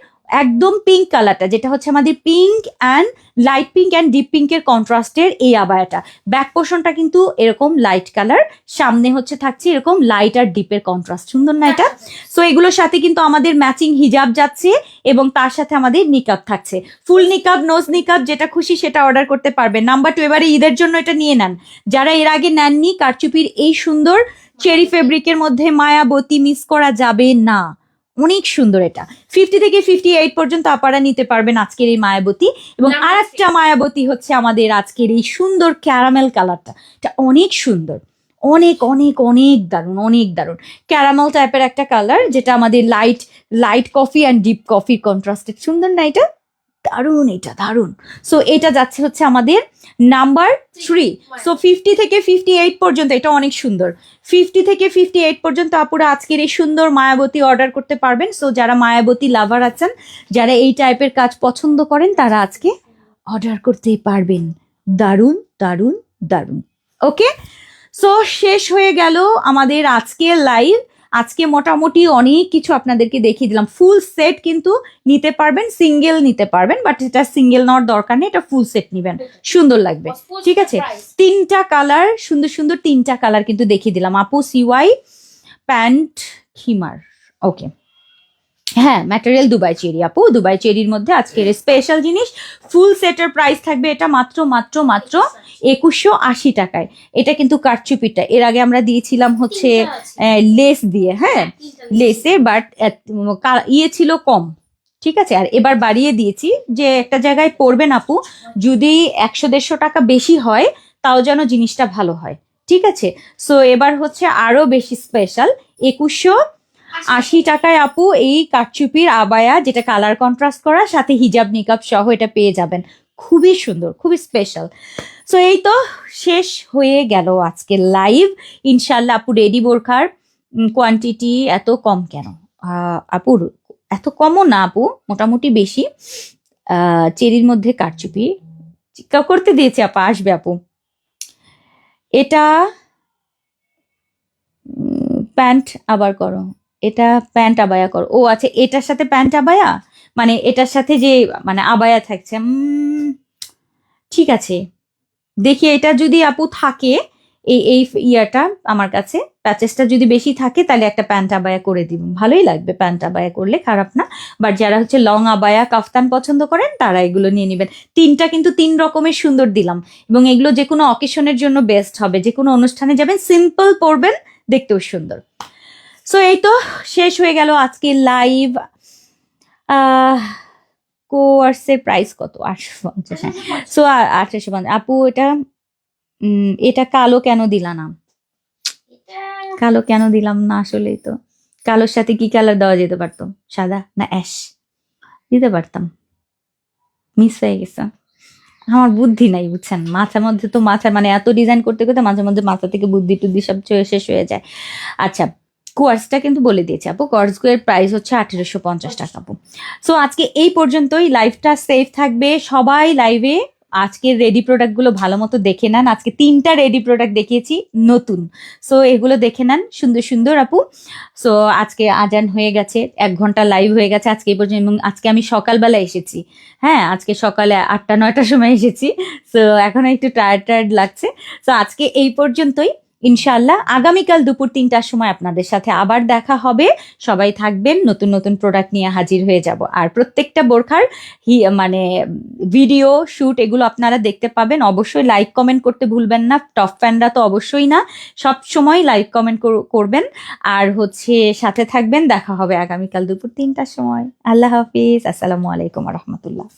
Speaker 1: একদম পিঙ্ক কালারটা, যেটা হচ্ছে আমাদের pink and light pink and deep পিঙ্কের কন্ট্রাস্টের এই আবায়াটা। ব্যাক পোর্শনটা কিন্তু এরকম লাইট কালার, সামনে হচ্ছে থাকছে এরকম লাইট আর ডিপের কন্ট্রাস্ট। সুন্দর না এটা? সো এগুলোর সাথে কিন্তু আমাদের ম্যাচিং হিজাব যাচ্ছে এবং তার সাথে আমাদের নিকাব থাকছে, ফুল নিকাব, নোজ নিকাব, যেটা খুশি সেটা অর্ডার করতে পারবেন। নাম্বার 2, এবারে ঈদের জন্য এটা নিয়ে নেন যারা এর আগে নেননি। কারচুপির এই সুন্দর চেরি ফেব্রিকের মধ্যে মায়াবতী মিস করা যাবে না, অনেক সুন্দর। এটা 50 থেকে 58 পর্যন্ত আপারা নিতে পারবেন আজকের এই মায়াবতী। এবং
Speaker 2: Number
Speaker 1: আর একটা মায়াবতী হচ্ছে আমাদের আজকের এই সুন্দর ক্যারামেল কালারটা, এটা অনেক সুন্দর, অনেক অনেক অনেক দারুণ, অনেক দারুণ ক্যারামেল টাইপের একটা কালার, যেটা আমাদের light light coffee and deep কফির কন্ট্রাস্টেড। সুন্দর না এটা? দারুণ, এটা দারুণ। সো এটা যাচ্ছে হচ্ছে আমাদের নাম্বার 3। সো 50 থেকে 58 পর্যন্ত, এটা অনেক সুন্দর। 50 থেকে 58 পর্যন্ত আপুরা আজকের এই সুন্দর মায়াবতী অর্ডার করতে পারবেন। সো যারা মায়াবতী লাভার আছেন, যারা এই টাইপের কাজ পছন্দ করেন, তারা আজকে অর্ডার করতেই পারবেন। দারুণ দারুণ দারুণ। ওকে, সো শেষ হয়ে গেল আমাদের আজকের লাইভ। আজকে মোটামুটি অনেক কিছু আপনাদেরকে দেখিয়ে দিলাম। ফুল সেট কিন্তু নিতে পারবেন, সিঙ্গেল নিতে পারবেন, বাট এটা সিঙ্গেল নেওয়ার দরকার নেই, এটা ফুল সেট নিবেন, সুন্দর লাগবে। ঠিক আছে, 3টা কালার, সুন্দর সুন্দর 3টা কালার কিন্তু দেখিয়ে দিলাম আপু। সিওয়াই প্যান্ট খিমার, ওকে, হ্যাঁ, ম্যাটেরিয়াল দুবাই চেরি আপু। দুবাই চেরির মধ্যে আজকের স্পেশাল জিনিস, ফুল সেটের প্রাইস থাকবে এটা মাত্র মাত্র মাত্র 2180 টাকায়। এটা কিন্তু কারচুপিটা, এর আগে আমরা দিয়েছিলাম হচ্ছে লেস দিয়ে, হ্যাঁ লেসে, বাট ইয়ে ছিল কম, ঠিক আছে। আর এবার বাড়িয়ে দিয়েছি যে একটা জায়গায় পড়বেন আপু, যদি 100-150 টাকা বেশি হয় তাও যেন জিনিসটা ভালো হয়, ঠিক আছে। সো এবার হচ্ছে আরো বেশি স্পেশাল, 2180 টাকায় আপু এই কারচুপির আবায়া, যেটা কালার কন্ট্রাস্ট করা, সাথে হিজাব নিকাব সহ এটা পেয়ে যাবেন। খুবই সুন্দর, খুবই স্পেশাল। সো এই তো শেষ হয়ে গেল আজকের লাইভ। ইনশাল্লাহ আপু রেডি বোরখার কোয়ান্টিটি এত কম কেন? আপুর এত কমও না আপু, মোটামুটি বেশি। চেরির মধ্যে কারচুপি করতে দিয়েছে আপা, আসবে আপু। এটা প্যান্ট আবার করো, এটা প্যান্ট আবায়া করো। ও আচ্ছা, এটার সাথে প্যান্ট আবায়া, মানে এটার সাথে যে মানে আবায়া থাকছে। ঠিক আছে, দেখি এটা যদি আপু থাকে, এই ইয়াটা আমার কাছে প্যাচেসটা যদি বেশি থাকে, তাহলে একটা প্যান্ট আবায়া করে দিব, ভালোই লাগবে। প্যান্ট আবায়া করলে খারাপ না, বাট যারা হচ্ছে লং আবায়া কাফতান পছন্দ করেন তারা এগুলো নিয়ে নেবেন। 3টা কিন্তু 3 রকমের সুন্দর দিলাম, এবং এগুলো যে কোনো অকেশনের জন্য বেস্ট হবে, যে কোনো অনুষ্ঠানে যাবেন সিম্পল পরবেন, দেখতেও সুন্দর। সো এই তো শেষ হয়ে গেল আজকে লাইভ। কোর্সের প্রাইস কত? 850। সো 850 আপু। এটা এটা কালো কেন দিলা না? কালো কেন দিলাম না? আসলেই তো কালোর সাথে কি কালার দেওয়া যেতে পারতো? সাদা না অ্যাশ দিতে পারতাম, মিস হয়ে গেছে। আমার বুদ্ধি নাই বুঝছেন, মাথার মধ্যে তো মাথার মানে এত ডিজাইন করতে করতে মাঝে মধ্যে মাথা থেকে বুদ্ধি টুদ্ধি সব শেষ হয়ে যায়। আচ্ছা, কোয়ার্সটা কিন্তু বলে দিয়েছে আপু, কোয়ার্সগুলোর প্রাইস হচ্ছে 1850 টাকা আপু। সো আজকে এই পর্যন্তই, লাইভটা সেফ থাকবে সবাই। লাইভে আজকের রেডি প্রোডাক্টগুলো ভালো মতো দেখে নেন। আজকে 3টা রেডি প্রোডাক্ট দেখিয়েছি নতুন, সো এগুলো দেখে নেন সুন্দর সুন্দর আপু। সো আজকে আজান হয়ে গেছে, 1 ঘন্টা লাইভ হয়ে গেছে আজকে এই পর্যন্ত, এবং আজকে আমি সকালবেলা এসেছি, হ্যাঁ আজকে সকালে 8টা-9টার সময় এসেছি। সো এখন একটু টায়ার্ড লাগছে। সো আজকে এই পর্যন্তই, ইনশাল্লাহ আগামীকাল দুপুর 3টার সময় আপনাদের সাথে আবার দেখা হবে। সবাই থাকবেন, নতুন নতুন প্রোডাক্ট নিয়ে হাজির হয়ে যাব। আর প্রত্যেকটা বোরখার মানে ভিডিও শুট এগুলো আপনারা দেখতে পাবেন। অবশ্যই লাইক কমেন্ট করতে ভুলবেন না, টপ ফ্যানরা তো অবশ্যই না, সব সময় লাইক কমেন্ট করবেন, আর হচ্ছে সাথে থাকবেন। দেখা হবে আগামীকাল দুপুর 3টার সময়। আল্লাহ হাফিজ, আসসালামু আলাইকুম রহমতুল্লাহ।